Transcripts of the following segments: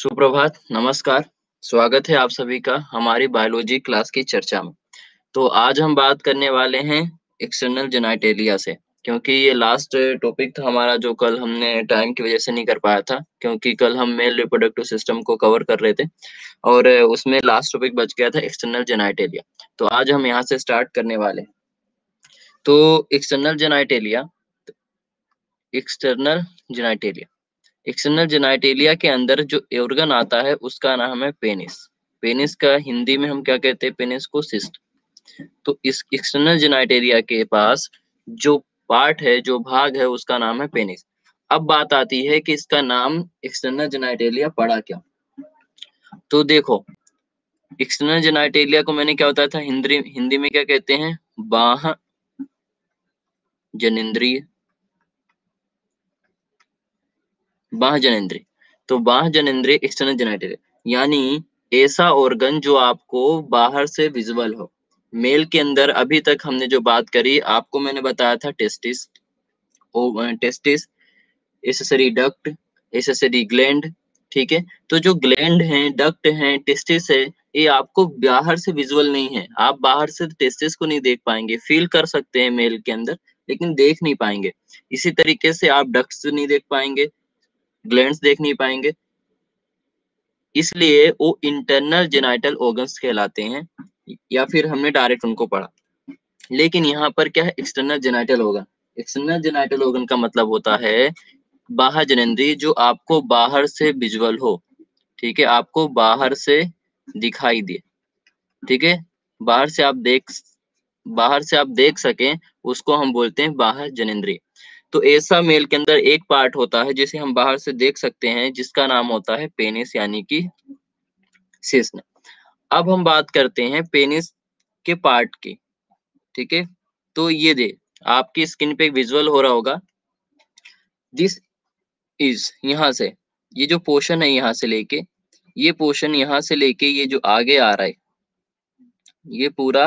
सुप्रभात, नमस्कार। स्वागत है आप सभी का हमारी बायोलॉजी क्लास की चर्चा में। तो आज हम बात करने वाले हैं एक्सटर्नल जेनाइटेलिया से, क्योंकि ये लास्ट टॉपिक था हमारा जो कल हमने टाइम की वजह से नहीं कर पाया था, क्योंकि कल हम मेल रिप्रोडक्टिव सिस्टम को कवर कर रहे थे और उसमें लास्ट टॉपिक बच गया था एक्सटर्नल जेनाइटेलिया। तो आज हम यहाँ से स्टार्ट करने वाले हैं। तो external genitalia external genitalia external genitalia के अंदर जो ऑर्गन आता है उसका नाम है पेनिस। पेनिस का हिंदी में हम क्या कहते हैं? पेनिस को सिस्ट। तो इस एक्सटर्नल जेनाइटेलिया के पास जो पार्ट है, जो भाग है, उसका नाम है पेनिस। अब बात आती है कि इसका नाम एक्सटर्नल जेनाइटेलिया पड़ा क्यों? तो देखो, एक्सटर्नल जेनाइटेलिया को मैंने क्या बताया था? हिंदी में क्या कहते हैं? बाह्य जनेंद्रिय। बाह्य जनेंद्रिय। तो बाह्य जनेंद्रिय एक्सटर्नल जेनाइटेलिया यानी ऐसा ऑर्गन जो आपको बाहर से विजिबल हो। मेल के अंदर अभी तक हमने जो बात करी, आपको मैंने बताया था testis, testis, accessory duct, accessory gland. ठीक है, तो जो ग्लैंड हैं, डक्ट हैं, टेस्टिस है, ये आपको बाहर से विजुअल नहीं है। आप बाहर से टेस्टिस को नहीं देख पाएंगे, फील कर सकते हैं मेल के अंदर, लेकिन देख नहीं पाएंगे। इसी तरीके से आप डक्ट्स नहीं देख पाएंगे, ग्लैंड्स देख नहीं पाएंगे, इसलिए वो इंटरनल जेनाइटल ऑर्गन्स कहलाते हैं, या फिर हमने डायरेक्ट उनको पढ़ा। लेकिन यहाँ पर क्या है? External genital organ. External genital organ का मतलब होता है बाह्य जननेंद्रिय, जो आपको बाहर से विजुअल हो। ठीक है, आपको बाहर से दिखाई दे। ठीक है, बाहर से आप देख सकें, उसको हम बोलते हैं बाह्य जननेंद्रिय। तो ऐसा मेल के अंदर एक पार्ट होता है जिसे हम बाहर से देख सकते हैं, जिसका नाम होता है पेनिस यानी कि शिश्न। अब हम बात करते हैं पेनिस के पार्ट की। ठीक है, तो ये दे आपकी स्क्रीन पे विजुअल हो रहा होगा। दिस इज, यहाँ से ये जो पोर्शन है, यहाँ से लेके ये पोर्शन, यहाँ से लेके ये जो आगे आ रहा है, ये पूरा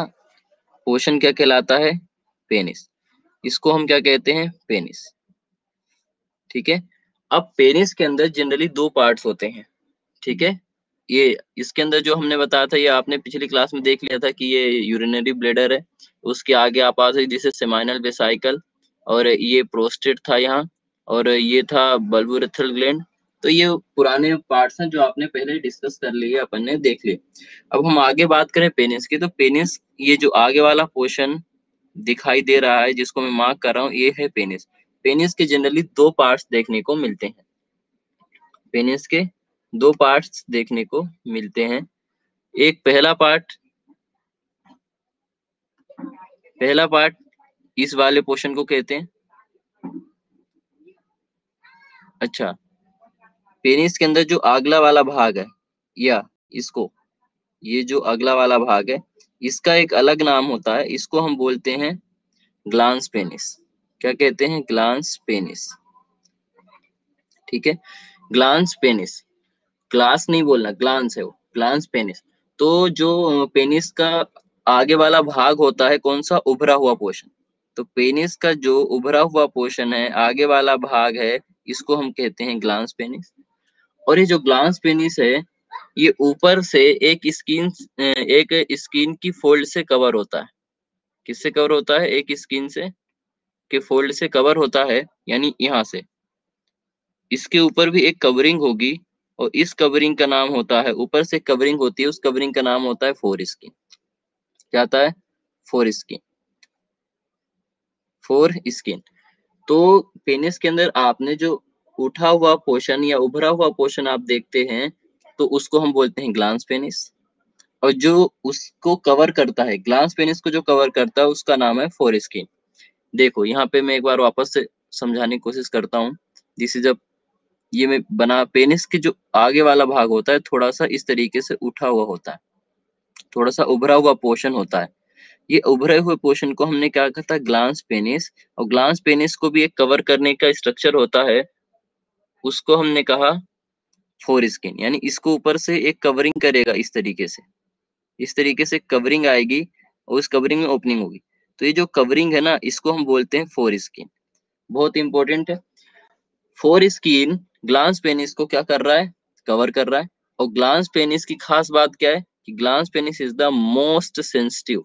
पोर्शन क्या कहलाता है? पेनिस। इसको हम क्या कहते हैं? पेनिस। ठीक है, अब पेनिस के अंदर जनरली दो पार्ट्स होते हैं। ठीक है, ये इसके अंदर जो हमने बताया था, ये आपने पिछली क्लास में देख लिया था कि ये यूरिनरी ब्लैडर है। उसके आगे आप आ सकते, जिसे सेमाइनल वेसिकल, और ये प्रोस्टेट था यहाँ, और ये था बल्बोरेथ्रल ग्लैंड। तो ये पुराने पार्ट्स हैं जो आपने पहले डिस्कस कर लिए, अपन ने देख लिए। अब हम आगे बात करें पेनिस की, तो पेनिस, ये जो आगे वाला पोर्शन दिखाई दे रहा है, जिसको मैं मार्क कर रहा हूँ, ये है पेनिस। पेनिस के जनरली दो पार्ट्स देखने को मिलते हैं। पेनिस के दो पार्ट्स देखने को मिलते हैं। एक पहला पार्ट इस वाले पोर्शन को कहते हैं। अच्छा, पेनिस के अंदर जो अगला वाला भाग है, या इसको, ये जो अगला वाला भाग है, इसका एक अलग नाम होता है। इसको हम बोलते हैं ग्लांस पेनिस। क्या कहते हैं? Glans penis. ठीक है, ग्लांस पेनिस। ग्लास नहीं बोलना, ग्लांस है वो, ग्लांस पेनिस। तो जो पेनिस का आगे वाला भाग होता है, कौन सा? उभरा हुआ पोर्शन। तो पेनिस का जो उभरा हुआ पोर्शन है, आगे वाला भाग है, इसको हम कहते हैं ग्लांस पेनिस। और ये जो ग्लांस पेनिस है, ये ऊपर से एक स्किन की फोल्ड से कवर होता है। किससे कवर होता है? एक स्किन से के फोल्ड से कवर होता है, यानी यहाँ से इसके ऊपर भी एक कवरिंग होगी, और इस कवरिंग का नाम होता है, ऊपर से कवरिंग होती है, उस कवरिंग का नाम होता है फोर स्किन। क्या आता है? Four skin. Four skin. तो पेनिस के अंदर आपने जो उठा हुआ पोर्शन या उभरा हुआ पोर्शन आप देखते हैं, तो उसको हम बोलते हैं ग्लांस पेनिस। और जो उसको कवर करता है, ग्लांस पेनिस को जो कवर करता है, उसका नाम है फोर स्किन। देखो, यहाँ पे मैं एक बार वापस से समझाने की कोशिश करता हूँ। दिस इज, ये में बना पेनिस के जो आगे वाला भाग होता है, थोड़ा सा इस तरीके से उठा हुआ होता है, थोड़ा सा उभरा हुआ पोर्शन होता है। ये उभरे हुए पोर्शन को हमने क्या कहा था? Glans penis. और ग्लांस पेनिस को भी एक कवर करने का स्ट्रक्चर होता है, उसको हमने कहा फोर स्किन। यानी इसको ऊपर से एक कवरिंग करेगा, इस तरीके से कवरिंग आएगी, और उस कवरिंग में ओपनिंग होगी। तो ये जो कवरिंग है ना, इसको हम बोलते हैं फोर स्किन। बहुत इंपॉर्टेंट है। फोर स्किन ग्लांस पेनिस को क्या कर रहा है? कवर कर रहा है। और ग्लांस पेनिस की खास बात क्या है कि glans penis is the most sensitive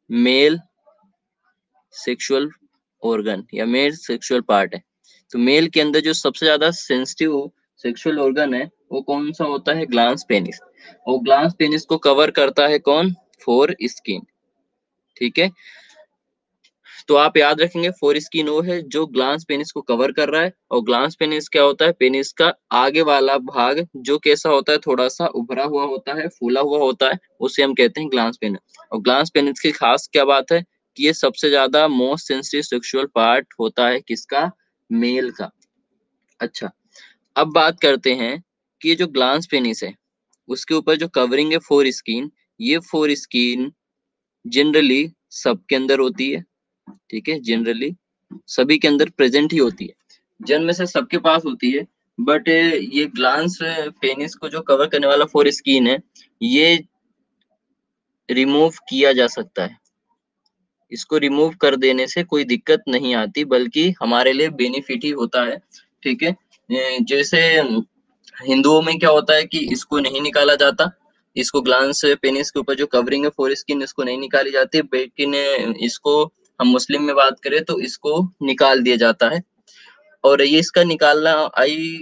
male sexual organ या मेल सेक्सुअल पार्ट है। तो मेल के अंदर जो सबसे ज्यादा सेंसिटिव सेक्सुअल ऑर्गन है वो कौन सा होता है? Glans penis. और ग्लांस पेनिस को कवर करता है कौन? Four skin. ठीक है, तो आप याद रखेंगे फोर स्किन वो है जो ग्लांस पेनिस को कवर कर रहा है। और ग्लांस पेनिस क्या होता है? पेनिस का आगे वाला भाग जो कैसा होता है? थोड़ा सा उभरा हुआ होता है, फूला हुआ होता है, उसे हम कहते हैं ग्लांस पेनिस। और ग्लांस पेनिस की खास क्या बात है कि ये सबसे ज्यादा मोस्ट सेंसिटिव सेक्सुअल पार्ट होता है किसका? मेल का। अच्छा, अब बात करते हैं कि ये जो ग्लांस पेनिस है उसके ऊपर जो कवरिंग है फोर स्किन, ये फोर स्किन जनरली सबके अंदर होती है। ठीक है, जनरली सभी के अंदर प्रेजेंट ही होती है, जन्म से सबके पास होती है। बट ये ग्लांस पेनिस को जो कवर करने वाला फोर स्किन है ये रिमूव किया जा सकता है। इसको रिमूव कर देने से कोई दिक्कत नहीं आती, बल्कि हमारे लिए बेनिफिट ही होता है। ठीक है, जैसे हिंदुओं में क्या होता है कि इसको नहीं निकाला जाता, इसको ग्लांस पेनिस के ऊपर जो कवरिंग है फोर स्किन इसको नहीं निकाली जाती, लेकिन इसको हम मुस्लिम में बात करें तो इसको निकाल दिया जाता है। और ये इसका निकालना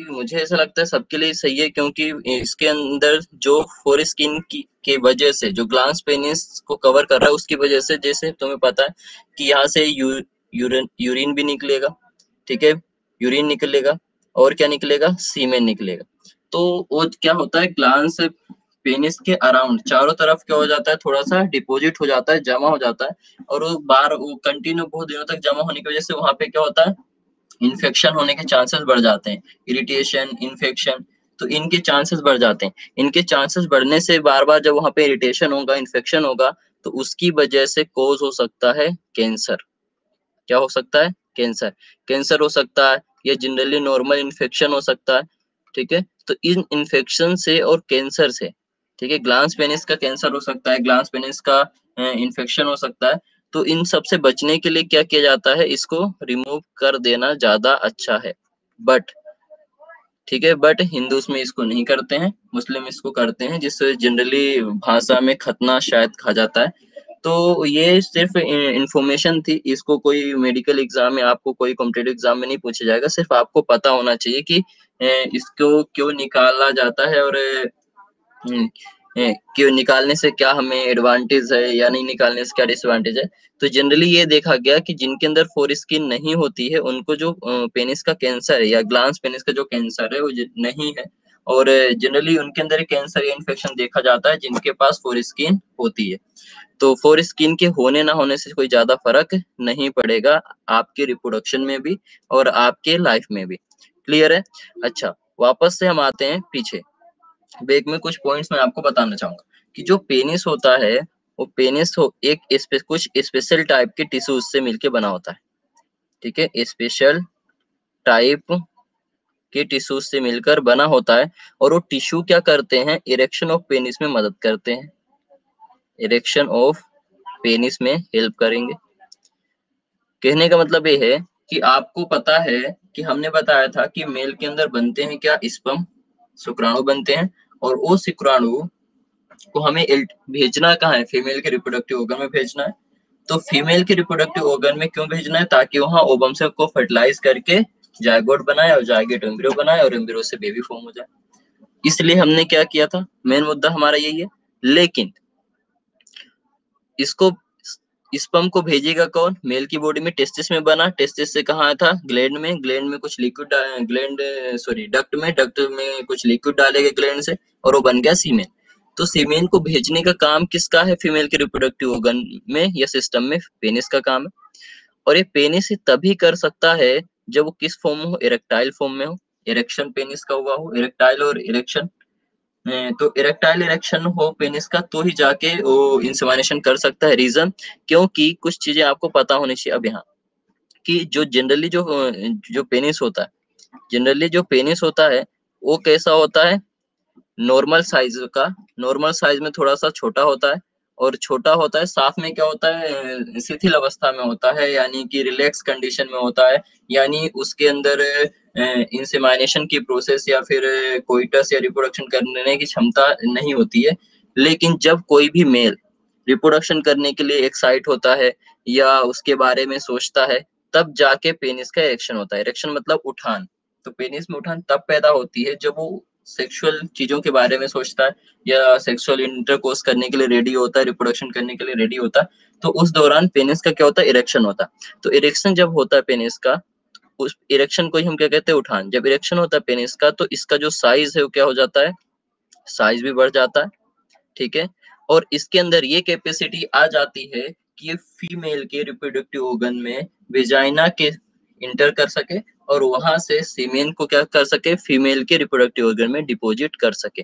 मुझे ऐसा लगता है सबके लिए सही है, क्योंकि इसके अंदर जो फोर स्किन की वजह से जो ग्लांस पेनिस को कवर कर रहा है उसकी वजह से, जैसे तुम्हें पता है कि यहाँ से यूरिन भी निकलेगा। ठीक है, यूरिन निकलेगा और क्या निकलेगा? सीमेन निकलेगा। तो वो क्या होता है, ग्लांस पेनिस के अराउंड चारों तरफ क्या हो जाता है? थोड़ा सा डिपॉजिट हो जाता है, जमा हो जाता है। और वो कंटिन्यू बहुत दिनों तक जमा होने की वजह से वहां पे क्या होता है? इन्फेक्शन होने के चांसेस बढ़ जाते हैं, इरिटेशन, इन्फेक्शन, तो इनके चांसेस बढ़ जाते हैं। इनके चांसेस बढ़ने से बार बार जब वहां पे इरिटेशन होगा, इन्फेक्शन होगा, तो उसकी वजह से कोज हो सकता है कैंसर। क्या हो सकता है? कैंसर। कैंसर हो सकता है या जनरली नॉर्मल इन्फेक्शन हो सकता है। ठीक है, तो इन इन्फेक्शन से और कैंसर से, ठीक है, ग्लांस पेनिस का कैंसर हो सकता है, ग्लांस पेनिस का इन्फेक्शन हो सकता है। तो इन सब से बचने के लिए क्या किया जाता है? इसको रिमूव कर देना ज्यादा अच्छा है। बट ठीक है, बट हिंदूज में इसको नहीं करते हैं, मुस्लिम इसको करते हैं, जिससे जनरली भाषा में खतना शायद कहा जाता है। तो ये सिर्फ इंफॉर्मेशन थी, इसको कोई मेडिकल एग्जाम में, आपको कोई कॉम्पिटिटिव एग्जाम में नहीं पूछा जाएगा। सिर्फ आपको पता होना चाहिए कि इसको क्यों निकाला जाता है और हम्म, कि निकालने से क्या हमें एडवांटेज है या नहीं निकालने से क्या डिसएडवांटेज है। तो जनरली ये देखा गया कि जिनके अंदर फोर स्किन नहीं होती है उनको जो पेनिस का कैंसर है या ग्लांस पेनिस का जो कैंसर है वो नहीं है। और जनरली उनके अंदर कैंसर या इन्फेक्शन देखा जाता है जिनके पास फोर स्किन होती है। तो फोर स्किन के होने ना होने से कोई ज्यादा फर्क नहीं पड़ेगा आपके रिप्रोडक्शन में भी और आपके लाइफ में भी। क्लियर है? अच्छा, वापस से हम आते हैं पीछे। बैक में कुछ पॉइंट्स मैं आपको बताना चाहूंगा कि जो पेनिस होता है वो पेनिस कुछ स्पेशल टाइप के टिश्यूज से मिलके बना होता है। ठीक है, स्पेशल टाइप के टिश्यूज से मिलकर बना होता है। और वो टिश्यू क्या करते हैं? इरेक्शन ऑफ पेनिस में मदद करते हैं, इरेक्शन ऑफ पेनिस में हेल्प करेंगे। कहने का मतलब ये है कि आपको पता है कि हमने बताया था कि मेल के अंदर बनते हैं क्या? स्पर्म, शुक्राणु बनते हैं। और वो शुक्राणु को हमें भेजना कहाँ है? फीमेल के रिप्रोडक्टिव ऑर्गन में भेजना है। तो फीमेल के रिप्रोडक्टिव ऑर्गन में क्यों भेजना है? ताकि वहां ओवम से को फर्टिलाइज करके जायगोट बनाए और जायगोट एम्ब्रियो बनाए और एम्ब्रियो से बेबी फॉर्म हो जाए। इसलिए हमने क्या किया था? मेन मुद्दा हमारा यही है। लेकिन इसको स्पर्म को भेजेगा कौन? मेल की बॉडी में टेस्टिस में बना, टेस्टिस से कहाँ था? ग्लैंड में, ग्लैंड में कुछ लिक्विड, डक्ट में कुछ लिक्विड डालेगा ग्लैंड से और वो बन गया सीमेन। तो सीमेन को भेजने का काम किसका है? फीमेल के रिप्रोडक्टिव ऑर्गन में या सिस्टम में पेनिस का काम है। और ये पेनिस तभी कर सकता है जब वो किस फॉर्म में हो? इरेक्टाइल फॉर्म में हो, इरेक्शन पेनिस का हुआ हो, इरेक्टाइल और इरेक्शन। तो इरेक्टाइल इरेक्शन हो पेनिस का तो ही जाके वो इंसेमिनेशन कर सकता है। रीजन, क्योंकि कुछ चीजें आपको पता होनी चाहिए अब यहाँ कि जो जनरली जो पेनिस होता है, जनरली जो पेनिस होता है वो कैसा होता है? नॉर्मल साइज का, नॉर्मल साइज में थोड़ा सा छोटा होता है और छोटा होता है, साथ में क्या होता है शिथिल अवस्था में होता है, यानी कि रिलैक्स कंडीशन में होता है, यानी उसके अंदर इंसेमिनेशन की प्रोसेस या फिर कोइटस या रिप्रोडक्शन करने की क्षमता नहीं होती है। लेकिन जब कोई भी मेल रिप्रोडक्शन करने के लिए एक्साइट होता है या उसके बारे में सोचता है, तब जाके पेनिस का इरेक्शन होता है। इरेक्शन मतलब उठान। तो पेनिस में उठान तब पैदा होती है जब वो सेक्सुअल चीज़ों के बारे में सोचता है या सेक्सुअल इंटरकोर्स करने के लिए रेडी होता है, रिप्रोडक्शन करने के लिए रेडी होता है, तो उस दौरान पेनिस का क्या होता है, इरेक्शन होता है। तो इरेक्शन जब होता है पेनिस का, उस इरेक्शन को ही हम क्या कहते हैं, उठान। जब इरेक्शन होता है पेनिस का, तो इसका जो साइज़ है वो क्या हो जाता है, साइज़ भी बढ़ जाता है, ठीक है? और इसके अंदर ये कैपेसिटी आ जाती है कि ये फीमेल के रिप्रोडक्टिव ऑर्गन में वेजाइना के इंटर कर सके और वहां से सीमेन को क्या कर सके, फीमेल के रिप्रोडक्टिव ऑर्गन में डिपॉजिट कर सके।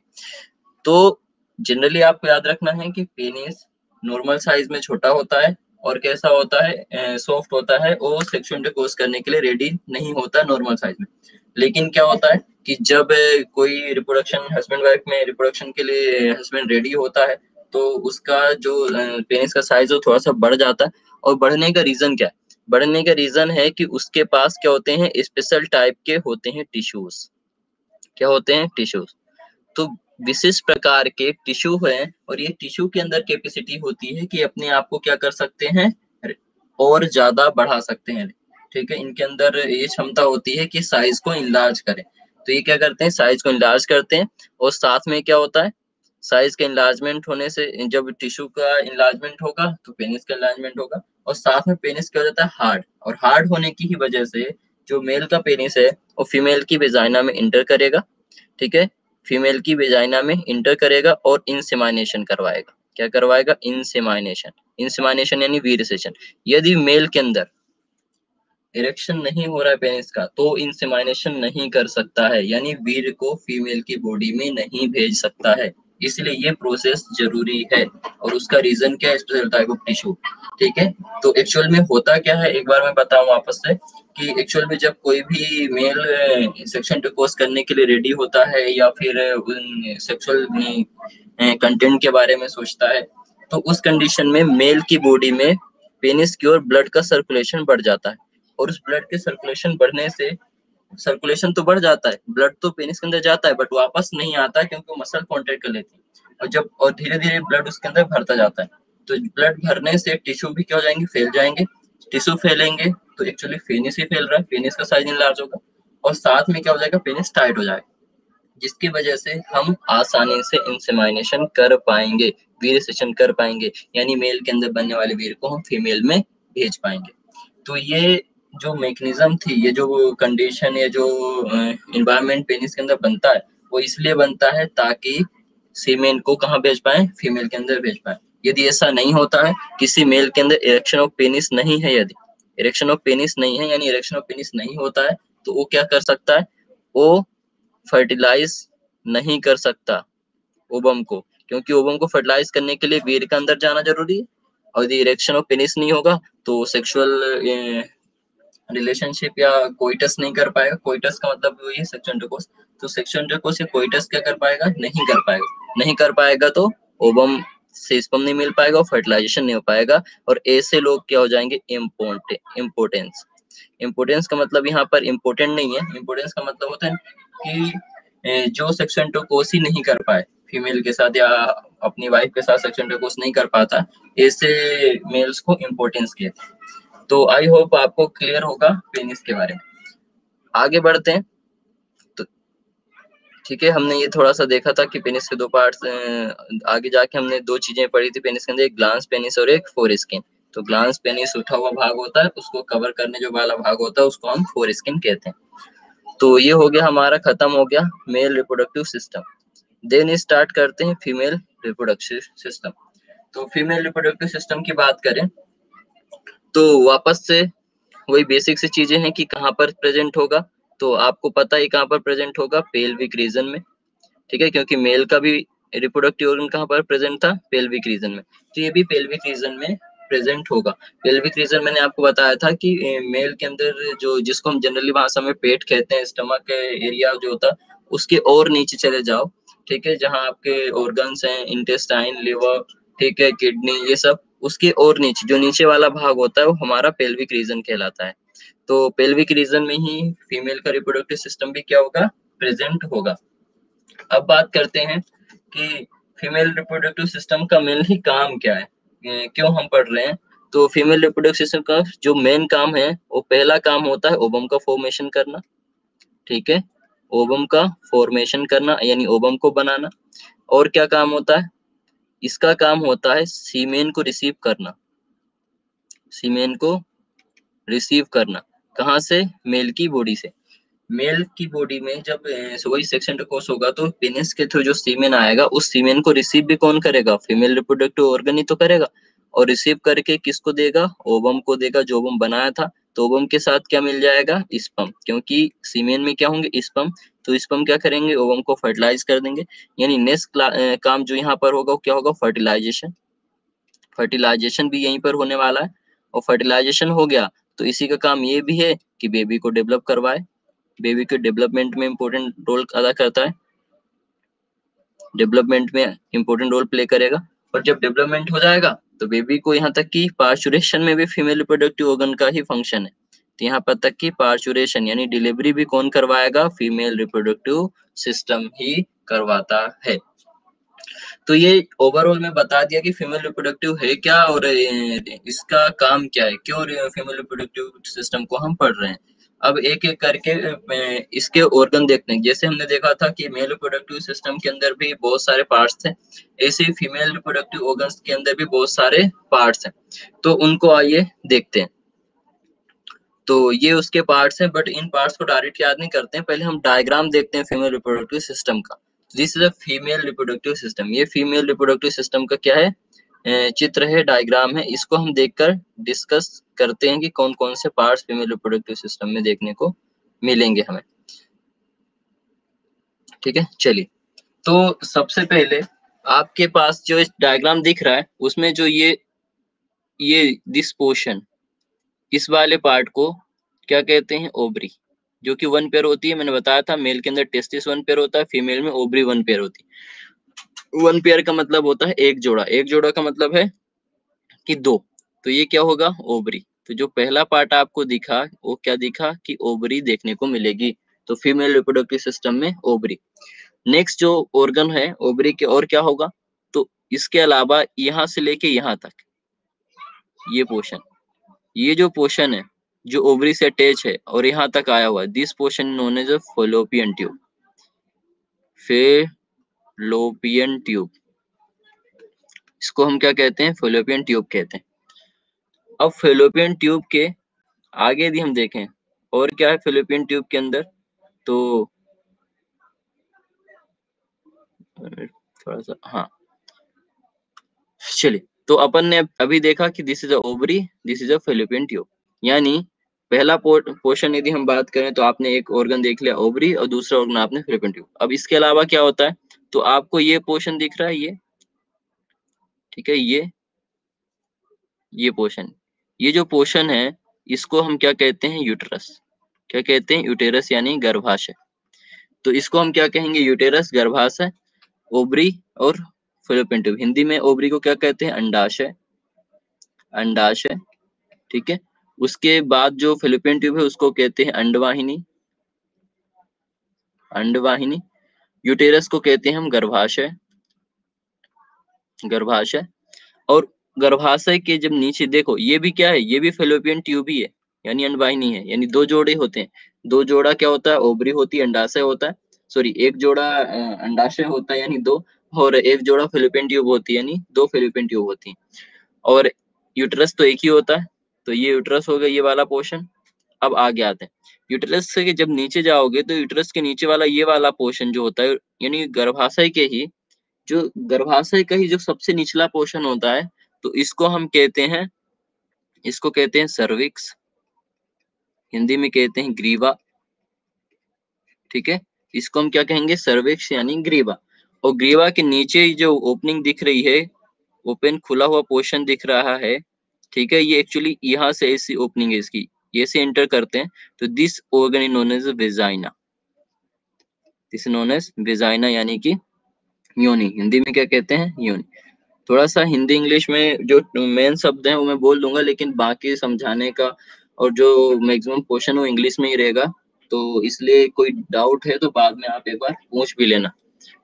तो जनरली आपको याद रखना है कि पेनिस नॉर्मल साइज में छोटा होता है और कैसा होता है, सॉफ्ट होता है और सेक्सुअल इंटरकोर्स करने के लिए रेडी नहीं होता नॉर्मल साइज में। लेकिन क्या होता है कि जब कोई रिप्रोडक्शन हस्बैंड वाइफ में रिप्रोडक्शन के लिए हस्बैंड रेडी होता है, तो उसका जो पेनिस का साइज है थोड़ा सा बढ़ जाता है। और बढ़ने का रीजन क्या है, बढ़ने का रीजन है कि उसके पास क्या होते हैं, स्पेशल टाइप के होते हैं टिश्यूज। क्या होते हैं, टिश्यूज। तो विशिष्ट प्रकार के टिश्यू हैं और ये टिश्यू के अंदर कैपेसिटी होती है कि अपने आप को क्या कर सकते हैं, और ज्यादा बढ़ा सकते हैं, ठीक है। इनके अंदर ये क्षमता होती है कि साइज को इनलार्ज करें। तो ये क्या करते हैं, साइज को इनलार्ज करते हैं। और साथ में क्या होता है, साइज का इनलार्जमेंट होने से, जब टिश्यू का इनलार्जमेंट होगा तो पेनिस का इनलार्जमेंट होगा। और साथ में पेनिस क्या हो जाता है, हार्ड। और हार्ड होने की ही वजह से जो मेल का पेनिस है वो फीमेल की वेजाइना में इंटर करेगा, ठीक है। फीमेल की वेजाइना में इंटर करेगा और इंसेमाइनेशन करवाएगा। क्या करवाएगा, इंसेमाइनेशन। इंसेमाइनेशन यानी वीर्यसेचन। यदि मेल के अंदर इरेक्शन नहीं हो रहा है पेनिस का, तो इंसेमाइनेशन नहीं कर सकता है, यानी वीर्य को फीमेल की बॉडी में नहीं भेज सकता है। इसलिए ये प्रोसेस जरूरी है। और उसका रीजन क्या है, स्पेशल टाइप ऑफ टिश्यू, ठीक है। तो एक्चुअल में होता क्या है, एक बार मैं बताऊं वापस से, कि एक्चुअल में जब कोई भी मेल सेक्सुअल इंटरकोर्स करने के लिए रेडी होता है या फिर सेक्सुअल कंटेंट के बारे में सोचता है, तो उस कंडीशन में मेल की बॉडी में पेनिस की ओर ब्लड का सर्कुलेशन बढ़ जाता है। और उस ब्लड के सर्कुलेशन बढ़ने से, सर्कुलेशन तो बढ़ जाता है, ब्लड तो पेनिस के अंदर जाता है बट वापस नहीं आता है, क्योंकि मसल कॉन्ट्रैक्ट कर लेती है। और धीरे धीरे ब्लड उसके अंदर भरता जाता है। तो ब्लड भरने से टिश्यू भी क्या हो जाएंगे, फैल जाएंगे। टिश्यू फैलेंगे तो एक्चुअली पेनिस ही फैल रहा है, पेनिस का साइज इनलार्ज होगा। और साथ में क्या हो जाएगा, पेनिस टाइट हो जाएगा, जिसकी वजह से हम आसानी से इंसेमाइनेशन कर पाएंगे, वीर्य सेचन कर पाएंगे, यानी मेल के अंदर बनने वाले वीर्य को हम फीमेल में भेज पाएंगे। तो ये जो मैकेनिज्म थी, ये जो कंडीशन, ये जो एनवायरनमेंट पेनिस के अंदर बनता है, वो इसलिए बनता है ताकि सीमेन को कहाँ भेज पाए, फीमेल के अंदर भेज पाए। यदि ऐसा नहीं होता है, किसी मेल के अंदर इरेक्शन ऑफ पेनिस नहीं है, यदि इरेक्शन ऑफ पेनिस नहीं है, यानी इरेक्शन ऑफ पेनिस नहीं होता है, तो वो क्या कर सकता है, वो फर्टिलाइज नहीं कर सकता ओवम को, क्योंकि ओवम को फर्टिलाइज करने के लिए वीर्य का अंदर जाना जरूरी है। और यदि इरेक्शन ऑफ पेनिस नहीं होगा तो सेक्सुअल रिलेशनशिप या कोइटस नहीं कर पाएगा। कोइटस का मतलब वही है सेक्सुअल इंटरकोर्स। तो सेक्सुअल इंटरकोर्स या कोइटस क्या कर पाएगा, नहीं कर पाएगा। नहीं कर पाएगा तो ओवम से स्पर्म नहीं मिल पाएगा और फर्टिलाइजेशन नहीं हो पाएगा। और ऐसे लोग क्या हो जाएंगे, इम्पोर्टेंस। इम्पोर्टेंस का मतलब यहाँ पर इम्पोर्टेंट नहीं है, इम्पोर्टेंस का मतलब होता है कि जो सेक्सुअल इंटरकोर्स ही नहीं कर पाए फीमेल के साथ या अपनी वाइफ के साथ सेक्सुअल इंटरकोर्स नहीं कर पाता, ऐसे मेल्स को इम्पोर्टेंस कहते हैं। तो आई होप आपको क्लियर होगा पेनिस के बारे में। आगे बढ़ते हैं। तो ठीक है, हमने ये थोड़ा सा देखा था कि पेनिस के दो पार्ट्स, आगे जाके हमने दो चीजें पढ़ी थी पेनिस के अंदर, एक ग्लांस पेनिस और एक फोरस्किन। तो ग्लांस पेनिस उठा हुआ भाग होता है, उसको कवर करने जो वाला भाग होता है उसको हम फोरस्किन कहते हैं। तो ये हो गया हमारा, खत्म हो गया male reproductive system. Then start करते हैं फीमेल रिप्रोडक्टिव सिस्टम। तो फीमेल रिप्रोडक्टिव सिस्टम की बात करें तो वापस से वही बेसिक सी चीजें हैं कि कहाँ पर प्रेजेंट होगा। तो आपको पता है कहाँ पर प्रेजेंट होगा, पेल्विक रीजन में, ठीक है, क्योंकि मेल का भी रिप्रोडक्टिव ऑर्गन कहाँ पर प्रेजेंट था, पेल्विक रीजन में। तो ये भी पेल्विक रीजन में प्रेजेंट होगा। पेल्विक रीजन मैंने आपको बताया था कि मेल के अंदर जो, जिसको हम जनरली भाषा में पेट कहते हैं, स्टमक एरिया जो होता है, उसके और नीचे चले जाओ, ठीक है, जहाँ आपके ऑर्गन्स हैं, इंटेस्टाइन, लिवर, ठीक है, किडनी, ये सब उसके और नीचे जो नीचे वाला भाग होता है वो हमारा पेल्विक रीजन कहलाता है। तो पेल्विक रीजन में ही फीमेल का रिप्रोडक्टिव सिस्टम भी क्या होगा, प्रेजेंट होगा। अब बात करते हैं कि फीमेल रिप्रोडक्टिव सिस्टम का मेनली काम क्या है, क्यों हम पढ़ रहे हैं। तो फीमेल रिप्रोडक्टिव सिस्टम का जो मेन काम है वो पहला काम होता है ओवम का फॉर्मेशन करना, ठीक है, ओवम का फॉर्मेशन करना यानी ओवम को बनाना। और क्या काम होता है, इसका काम होता है सीमेन को रिसीव करना, सीमेन को रिसीव करना कहाँ से, मेल की बॉडी से। मेल की बॉडी में जब वही सेक्स इंटरकोर्स होगा तो पेनिस के थ्रू जो सीमेन आएगा उस सीमेन को रिसीव भी कौन करेगा, फीमेल रिप्रोडक्टिव ऑर्गन ही तो करेगा। और रिसीव करके किसको देगा, ओवम को देगा जो ओवम बनाया था। तो ओवम के साथ क्या मिल जाएगा, स्पर्म, क्योंकि सीमेन में क्या होंगे, स्पर्म। तो स्पर्म क्या करेंगे, ओवम को फर्टिलाइज कर देंगे। यानी नेक्स्ट काम जो यहाँ पर होगा वो क्या होगा, फर्टिलाइजेशन। फर्टिलाइजेशन भी यहीं पर होने वाला है। और फर्टिलाइजेशन हो गया तो इसी का काम ये भी है कि बेबी को डेवलप करवाए, बेबी के डेवलपमेंट में इंपॉर्टेंट रोल अदा करता है, डेवलपमेंट में इंपॉर्टेंट रोल प्ले करेगा। और जब डेवलपमेंट हो जाएगा तो बेबी को यहाँ तक कि पार्चुरेशन में भी फीमेल रिप्रोडक्टिव ऑर्गन का ही फंक्शन है। तो यहाँ पर तक कि पार्चुरेशन यानी डिलीवरी भी कौन करवाएगा, फीमेल रिप्रोडक्टिव सिस्टम ही करवाता है। तो ये ओवरऑल में बता दिया कि फीमेल रिप्रोडक्टिव है क्या और इसका काम क्या है, क्यों फीमेल रिप्रोडक्टिव सिस्टम को हम पढ़ रहे हैं। अब एक एक करके इसके ऑर्गन देखते हैं। जैसे हमने देखा था कि मेल रिप्रोडक्टिव सिस्टम के अंदर भी बहुत सारे पार्ट्स थे, ऐसे ही फीमेल रिप्रोडक्टिव ऑर्गन्स के अंदर भी बहुत सारे पार्ट्स हैं। तो उनको आइए देखते हैं। तो ये उसके पार्ट्स हैं, बट इन पार्ट्स को डायरेक्ट याद नहीं करते हैं, पहले हम डायग्राम देखते हैं फीमेल रिप्रोडक्टिव सिस्टम का। This is a female reproductive system. ये फीमेल रिप्रोडक्टिव सिस्टम का क्या है, चित्र है, डायग्राम है। इसको हम देखकर डिस्कस करते हैं कि कौन कौन से पार्ट्स फीमेल रिप्रोडक्टिव सिस्टम में देखने को मिलेंगे हमें। ठीक है, चलिए। तो सबसे पहले आपके पास जो इस डायग्राम दिख रहा है उसमें जो ये दिस पोर्शन, इस वाले पार्ट को क्या कहते हैं, ओवरी, जो कि वन पेयर होती है। मैंने बताया था मेल के अंदर टेस्टिस वन पेयर होता है, फीमेल में ओवरी वन पेयर होती है। वन पेयर का मतलब होता है एक जोड़ा, एक जोड़ा का मतलब है कि दो। तो ये क्या होगा, ओवरी। तो जो पहला पार्ट आपको दिखा वो क्या दिखा कि ओवरी देखने को मिलेगी। तो फीमेल रिप्रोडक्टिव सिस्टम में ओवरी। नेक्स्ट जो ऑर्गन है ओवरी के, और क्या होगा, तो इसके अलावा यहाँ से लेके यहाँ तक ये पोर्शन, ये जो पोर्शन है जो ओवरी से अटैच है और यहाँ तक आया हुआ है, this portion known as a fallopian tube, fallopian tube. इसको हम क्या कहते हैं, फॉलोपियन ट्यूब कहते हैं। अब फॉलोपियन ट्यूब के आगे यदि हम देखें और क्या है फॉलोपियन ट्यूब के अंदर, तो थोड़ा सा, हाँ चलिए। तो अपन ने अभी देखा कि this is a ovary, this is a fallopian tube. यानी पहला पोर्शन यदि हम बात करें तो आपने एक ऑर्गन देख लिया ओवरी और दूसरा ऑर्गन आपने फॉलोपियन ट्यूब। अब इसके अलावा क्या होता है, तो आपको ये पोर्शन दिख रहा है, ये ठीक है, ये पोर्शन, ये जो पोर्शन है इसको हम क्या कहते हैं, यूटेरस। क्या कहते हैं, यूटेरस यानी गर्भाशय। तो इसको हम क्या कहेंगे, यूटेरस, गर्भाशय, ओवरी और फॉलोपियन ट्यूब। हिंदी में ओवरी को क्या कहते हैं, अंडाशय, अंडाशय, ठीक है। उसके बाद जो फॉलोपियन ट्यूब है उसको कहते हैं अंडवाहिनी, अंडवाहिनी। यूटेरस को कहते हैं हम गर्भाशय, गर्भाशय। और गर्भाशय के जब नीचे देखो, ये भी क्या है, ये भी फैलोपियन ट्यूब ही है, यानी अंडवाहिनी है। यानी दो जोड़े होते हैं, दो जोड़ा क्या होता है, ओवरी होती है, अंडाशय होता है, सॉरी एक जोड़ा अंडाशय होता है यानी दो, और एक जोड़ा फैलोपियन ट्यूब होती है यानी दो फैलोपियन ट्यूब होती है। और यूटेरस तो एक ही होता है। तो ये यूटेरस हो गया, ये वाला पोर्शन। अब आगे आते हैं, यूटेरस से जब नीचे जाओगे तो यूटेरस के नीचे वाला ये वाला पोर्शन जो होता है, यानी गर्भाशय के ही, जो गर्भाशय का ही जो सबसे निचला पोर्शन होता है, तो इसको हम कहते हैं, इसको कहते हैं सर्विक्स, हिंदी में कहते हैं ग्रीवा, ठीक है। इसको हम क्या कहेंगे, सर्विक्स यानी ग्रीवा। और ग्रीवा के नीचे जो ओपनिंग दिख रही है, ओपन खुला हुआ पोर्शन दिख रहा है, ठीक है, ये एक्चुअली यहाँ से ऐसी ओपनिंग है इसकी, ये से एंटर करते हैं। तो this organ is known as vagina, this known as vagina यानी कि योनि, हिंदी में क्या कहते हैं, योनि। थोड़ा सा हिंदी इंग्लिश में जो मेन शब्द हैं वो मैं बोल दूंगा, लेकिन बाकी समझाने का और जो मैक्सिमम क्वेश्चन वो इंग्लिश में ही रहेगा। तो इसलिए कोई डाउट है तो बाद में आप एक बार पूछ भी लेना,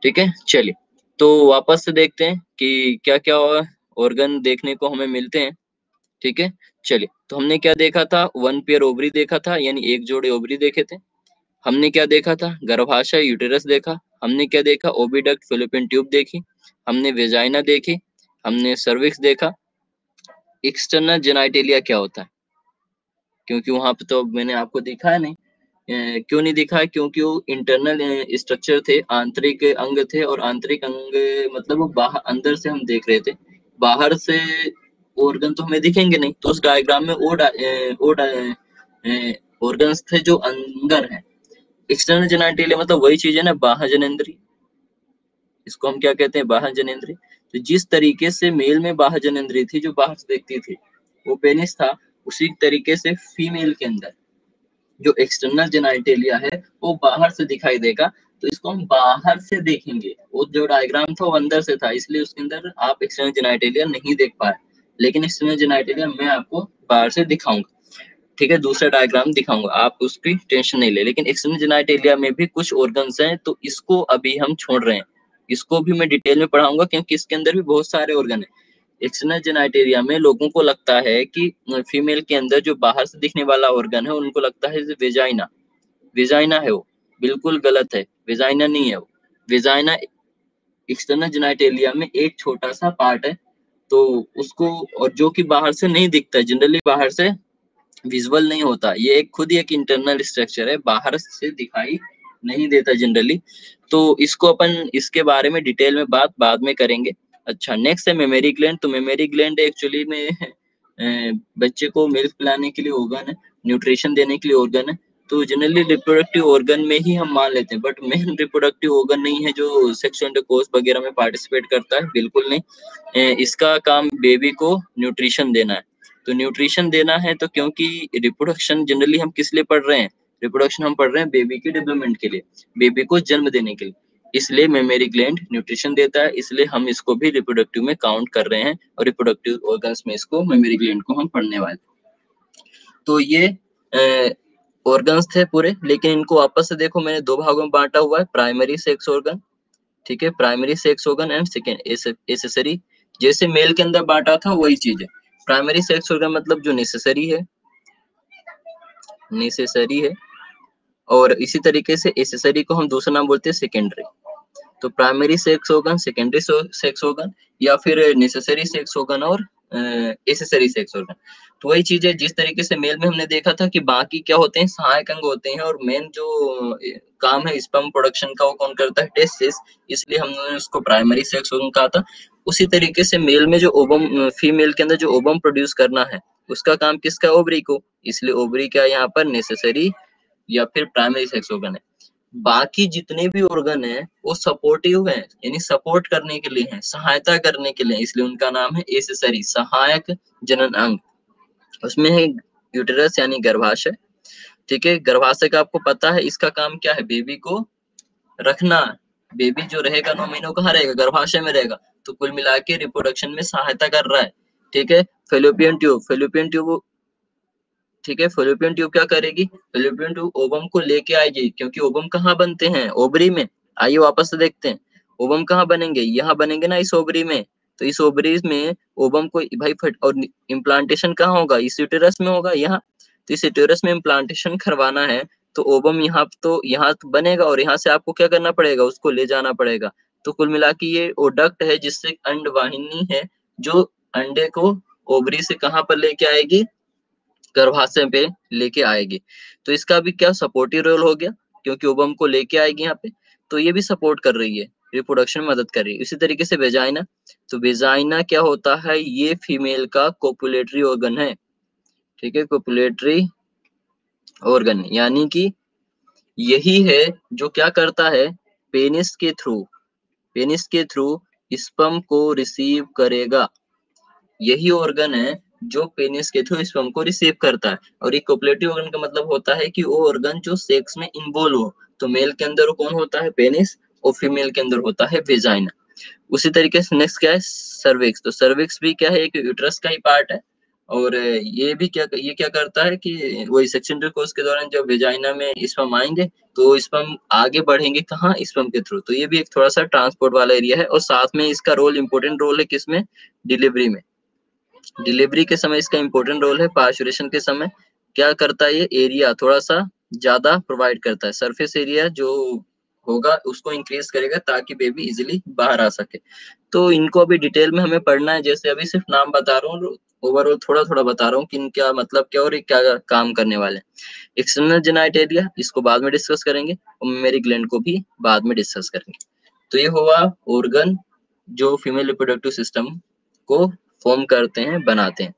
ठीक है। चलिए, तो वापस से देखते हैं कि क्या क्या ऑर्गन देखने को हमें मिलते हैं, ठीक है। चलिए, तो हमने क्या देखा था, वन पेयर ओवरी देखा था, यानी एक जोड़े ओवरी देखे थे। हमने क्या देखा था, गर्भाशय यूटेरस देखा। हमने क्या देखा, ओविडक्ट फैलोपियन ट्यूब देखी। हमने वेजाइना देखी। हमने सर्विक्स देखा। एक्सटर्नल जेनाइटेलिया क्या होता है, क्योंकि वहां पे तो मैंने आपको दिखाया नहीं। क्यों नहीं दिखाया, क्योंकि वो इंटरनल स्ट्रक्चर थे, आंतरिक अंग थे, और आंतरिक अंग मतलब वो बाहर अंदर से हम देख रहे थे, बाहर से ऑर्गन तो हमें दिखेंगे नहीं। तो उस डायग्राम में वो ऑर्गन्स थे जो अंदर है। एक्सटर्नल जेनाइटेलिया मतलब वही चीज है ना, बाह्य जननेंद्रिय। इसको हम क्या कहते हैं, बाह्य जननेंद्रिय। तो जिस तरीके से मेल में बाह्य जननेंद्रिय थी जो बाहर से देखती थी, वो पेनिस था, उसी तरीके से फीमेल के अंदर जो एक्सटर्नल जेनाइटेलिया है वो बाहर से दिखाई देगा। तो इसको हम बाहर से देखेंगे। वो जो डायग्राम था वो अंदर से था, इसलिए उसके अंदर आप एक्सटर्नल जेनाइटेलिया नहीं देख पाए, लेकिन एक्सटर्नल जेनाइटेलिया मैं आपको बाहर से दिखाऊंगा, ठीक है। दूसरा डायग्राम दिखाऊंगा, आप उसकी टेंशन नहीं ले। लेकिन एक्सटर्नल जेनाइटेलिया में भी कुछ ऑर्गन्स हैं, तो इसको अभी हम छोड़ रहे हैं। इसको भी मैं डिटेल में पढ़ाऊंगा, क्योंकि इसके अंदर भी बहुत सारे ऑर्गन है। एक्सटर्नल जेनाइटेरिया में लोगों को लगता है कि फीमेल के अंदर जो बाहर से दिखने वाला ऑर्गन है, उनको लगता है वेजाइना, वेजाइना है वो। बिल्कुल गलत है, वेजाइना नहीं है वो। वेजाइना एक्सटर्नल जेनाइटेरिया में एक छोटा सा पार्ट है, तो उसको, और जो कि बाहर से नहीं दिखता है, जनरली बाहर से विजुअल नहीं होता। ये एक खुद ही एक इंटरनल स्ट्रक्चर है, बाहर से दिखाई नहीं देता जनरली। तो इसको अपन इसके बारे में डिटेल में बात बाद में करेंगे। अच्छा, नेक्स्ट है मेमोरी ग्लैंड। तो मेमोरी ग्लैंड एक्चुअली में बच्चे को मिल्क पिलाने के लिए ऑर्गन है, न्यूट्रिशन देने के लिए ऑर्गन है। तो जनरली रिप्रोडक्टिव ऑर्गन में ही हम मान लेते हैं, बट मेन रिप्रोडक्टिव ऑर्गन नहीं है जो सेक्सुअल इंटरकोर्स वगैरह में पार्टिसिपेट करता है, बिल्कुल नहीं। इसका काम बेबी को न्यूट्रिशन देना है। तो न्यूट्रिशन देना है, तो क्योंकि रिप्रोडक्शन जनरली हम किस लिए पढ़ रहे हैं, रिप्रोडक्शन हम पढ़ रहे हैं बेबी के डेवलपमेंट के लिए, बेबी को जन्म देने के लिए। इसलिए मेमोरी ग्लैंड न्यूट्रिशन देता है, इसलिए हम इसको भी रिप्रोडक्टिव में काउंट कर रहे हैं, और रिप्रोडक्टिव ऑर्गन्स में इसको मेमोरी ग्लैंड को हम पढ़ने वाले। तो ये ऑर्गन्स थे पूरे, लेकिन इनको आपस से देखो मैंने दो भागों में बांटा हुआ है, प्राइमरी सेक्स ऑर्गन, ठीक है, primary sex organ and second accessory. जैसे मेल के अंदर बांटा था वही चीज है। प्राइमरी सेक्स ऑर्गन मतलब जो नेसेसरी है, नेसेसरी है, और इसी तरीके से एसेसरी को हम दूसरा नाम बोलते हैं सेकेंडरी। तो primary sex organ, secondary sex organ, या फिर नेसेसरी सेक्स ऑर्गन और एसेसरी सेक्स ऑर्गन। तो वही चीज है, जिस तरीके से मेल में हमने देखा था कि बाकी क्या होते हैं, सहायक अंग होते हैं, और मेन जो काम है स्पर्म प्रोडक्शन का वो कौन करता है, टेस्टिस। इसलिए हमने उसको प्राइमरी सेक्स ऑर्गन कहा था। उसी तरीके से मेल में जो ओवम, फीमेल के अंदर जो ओवम प्रोड्यूस करना है, उसका काम किसका, ओवरी को। इसलिए ओवरी क्या यहाँ पर नेसेसरी या फिर प्राइमरी सेक्स ऑर्गन है। बाकी जितने भी ऑर्गन है वो सपोर्टिव है, यानी सपोर्ट करने के लिए है, सहायता करने के लिए, इसलिए उनका नाम है एसेसरी, सहायक जनन अंग। उसमें है यूटेरस यानी गर्भाशय, ठीक है। गर्भाशय का आपको पता है इसका काम क्या है, बेबी को रखना। बेबी जो रहेगा 9 महीनों कहाँ रहेगा, गर्भाशय में रहेगा। तो कुल मिला के रिप्रोडक्शन में सहायता कर रहा है, ठीक है। फेलोपियन ट्यूब, फेलोपियन ट्यूब, ठीक है, फेलोपियन ट्यूब क्या करेगी, फेलोपियन ट्यूब ओवम को लेके आएगी, क्योंकि ओवम कहाँ बनते हैं, ओवरी में। आइए वापस से देखते हैं, ओवम कहाँ बनेंगे, यहाँ बनेंगे ना, इस ओवरी में। तो इस ओवरी में ओवम को भाई फट, और इम्प्लांटेशन कहाँ होगा, इस यूटेरस में होगा, यहाँ। तो इस यूटेरस में इम्प्लांटेशन करवाना है, तो ओवम यहाँ तो यहाँ तो बनेगा, और यहाँ से आपको क्या करना पड़ेगा, उसको ले जाना पड़ेगा। तो कुल मिला के ये ओडक्ट है, जिससे अंडवाहिनी है, जो अंडे को ओवरी से कहाँ पर लेके आएगी, गर्भाशय पे लेके आएगी। तो इसका भी क्या सपोर्टिव रोल हो गया, क्योंकि ओवम को लेके आएगी यहाँ पे, तो ये भी सपोर्ट कर रही है, रिप्रोडक्शन में मदद कर रही है। इसी तरीके से वेजाइना, तो वेजाइना क्या होता है, ये फीमेल का कोपुलेटरी ऑर्गन है, ठीक है, कोपुलेटरी ऑर्गन, यानी कि यही है जो क्या करता है, पेनिस के थ्रू, पेनिस के थ्रू स्पर्म को रिसीव करेगा। यही ऑर्गन है जो पेनिस के थ्रू स्पर्म को रिसीव करता है। और एक कोपुलेटिव ऑर्गन का मतलब होता है कि वो ऑर्गन जो सेक्स में इन्वॉल्व हो। तो मेल के अंदर कौन होता है, पेनिस, और फीमेल के अंदर होता है वेजाइना। उसी तरीके से नेक्स्ट क्या है, सर्विक्स। तो सर्विक्स भी क्या है, एक यूट्रस का ही पार्ट है। और ये क्या करता है कि वही सेक्शनल कोर्स के दौरान जब वेजाइना में स्पर्म आएंगे तो स्पर्म आगे बढ़ेंगे कहाँ, स्पर्म के थ्रू। तो ये भी एक थोड़ा सा ट्रांसपोर्ट वाला एरिया है। और साथ में इसका रोल, इंपॉर्टेंट रोल है किसमें, डिलीवरी में। डिलीवरी के समय इसका इंपॉर्टेंट रोल है। पार्चुरेशन के समय क्या करता है, ये एरिया थोड़ा सा ज्यादा प्रोवाइड करता है, सरफेस एरिया जो होगा उसको इंक्रीज करेगा ताकि बेबी इजीली बाहर आ सके। तो इनको अभी डिटेल में हमें पढ़ना है, जैसे अभी सिर्फ नाम बता रहा हूँ, ओवरऑल थोड़ा थोड़ा बता रहा हूँ कि इनका मतलब क्या और ये क्या काम करने वाले हैं। एक्सटर्नल जेनाइट एरिया, इसको बाद में डिस्कस करेंगे, और मेमरी ग्लैंड को भी बाद में डिस्कस करेंगे। तो ये हुआ ऑर्गन जो फीमेल रिप्रोडक्टिव सिस्टम को फॉर्म करते हैं, बनाते हैं।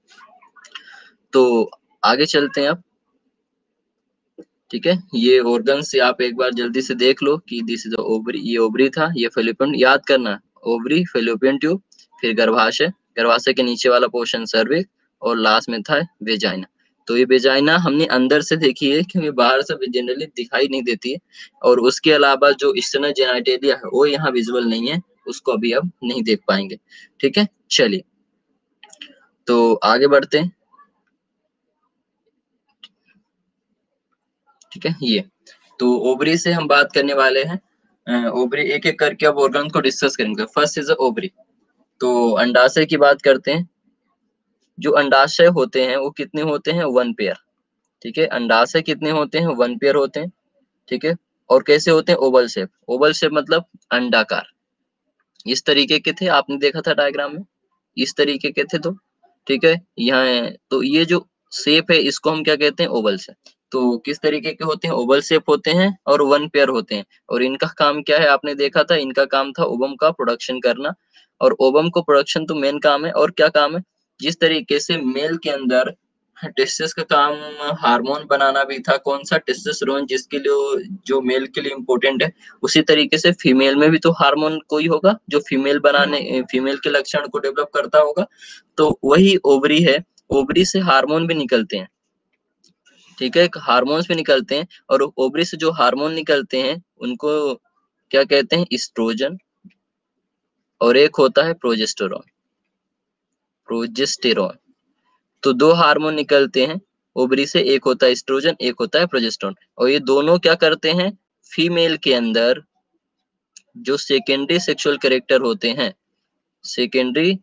तो आगे चलते हैं अब, ठीक है। ये ऑर्गन से आप एक बार जल्दी से देख लो कि दिस इज ओवरी, ये ओवरी था, ये फेलोपियन, याद करना, ओवरी, फेलोपियन ट्यूब, फिर गर्भाशय, गर्भाशय के नीचे वाला पोर्शन सर्विक्स, और लास्ट में था वेजाइना। तो ये वेजाइना हमने अंदर से देखी है क्योंकि बाहर से जनरली दिखाई नहीं देती है। और उसके अलावा जो एक्सटर्नल जेनाइटेलिया है वो यहाँ विजिबल नहीं है, उसको अभी अब नहीं देख पाएंगे, ठीक है। चलिए तो आगे बढ़ते हैं, ठीक है। ये तो ओवरी से हम बात करने वाले हैं। ओवरी एक एक करके अब ऑर्गन को डिस्कस करेंगे। First is ovary. तो अंडाशय की बात करते हैं। जो अंडाशय होते हैं वो कितने होते हैं, वन पेयर, ठीक है। अंडाशय कितने होते हैं, वन पेयर होते हैं, ठीक है। और कैसे होते हैं, ओवल शेप। ओवल शेप मतलब अंडाकार, इस तरीके के थे, आपने देखा था डायग्राम में, इस तरीके के थे। तो ठीक है, यहाँ तो ये जो शेप है इसको हम क्या कहते हैं, ओवल शेप। तो किस तरीके के होते हैं, ओवल शेप होते हैं और वन पेयर होते हैं। और इनका काम क्या है, आपने देखा था, इनका काम था ओवम का प्रोडक्शन करना। और ओवम को प्रोडक्शन तो मेन काम है। और क्या काम है, जिस तरीके से मेल के अंदर टेस्टिस का काम हार्मोन बनाना भी था, कौन सा, टेस्टोस्टेरोन, जिसके लिए जो मेल के लिए इम्पोर्टेंट है, उसी तरीके से फीमेल में भी तो हार्मोन कोई होगा जो फीमेल के लक्षण को डेवलप करता होगा। तो वही ओवरी है, ओवरी से हार्मोन भी निकलते हैं, ठीक है, हार्मोन्स भी निकलते हैं। और ओवरी से जो हार्मोन निकलते हैं उनको क्या कहते हैं, एस्ट्रोजन, और एक होता है प्रोजेस्टेरोन, प्रोजेस्टेरोन। तो दो हार्मोन निकलते हैं ओवरी से, एक होता है एस्ट्रोजन, एक होता है प्रोजेस्टेरोन। और ये दोनों क्या करते हैं, फीमेल के अंदर जो सेकेंडरी सेक्सुअल कैरेक्टर होते हैं, सेकेंडरी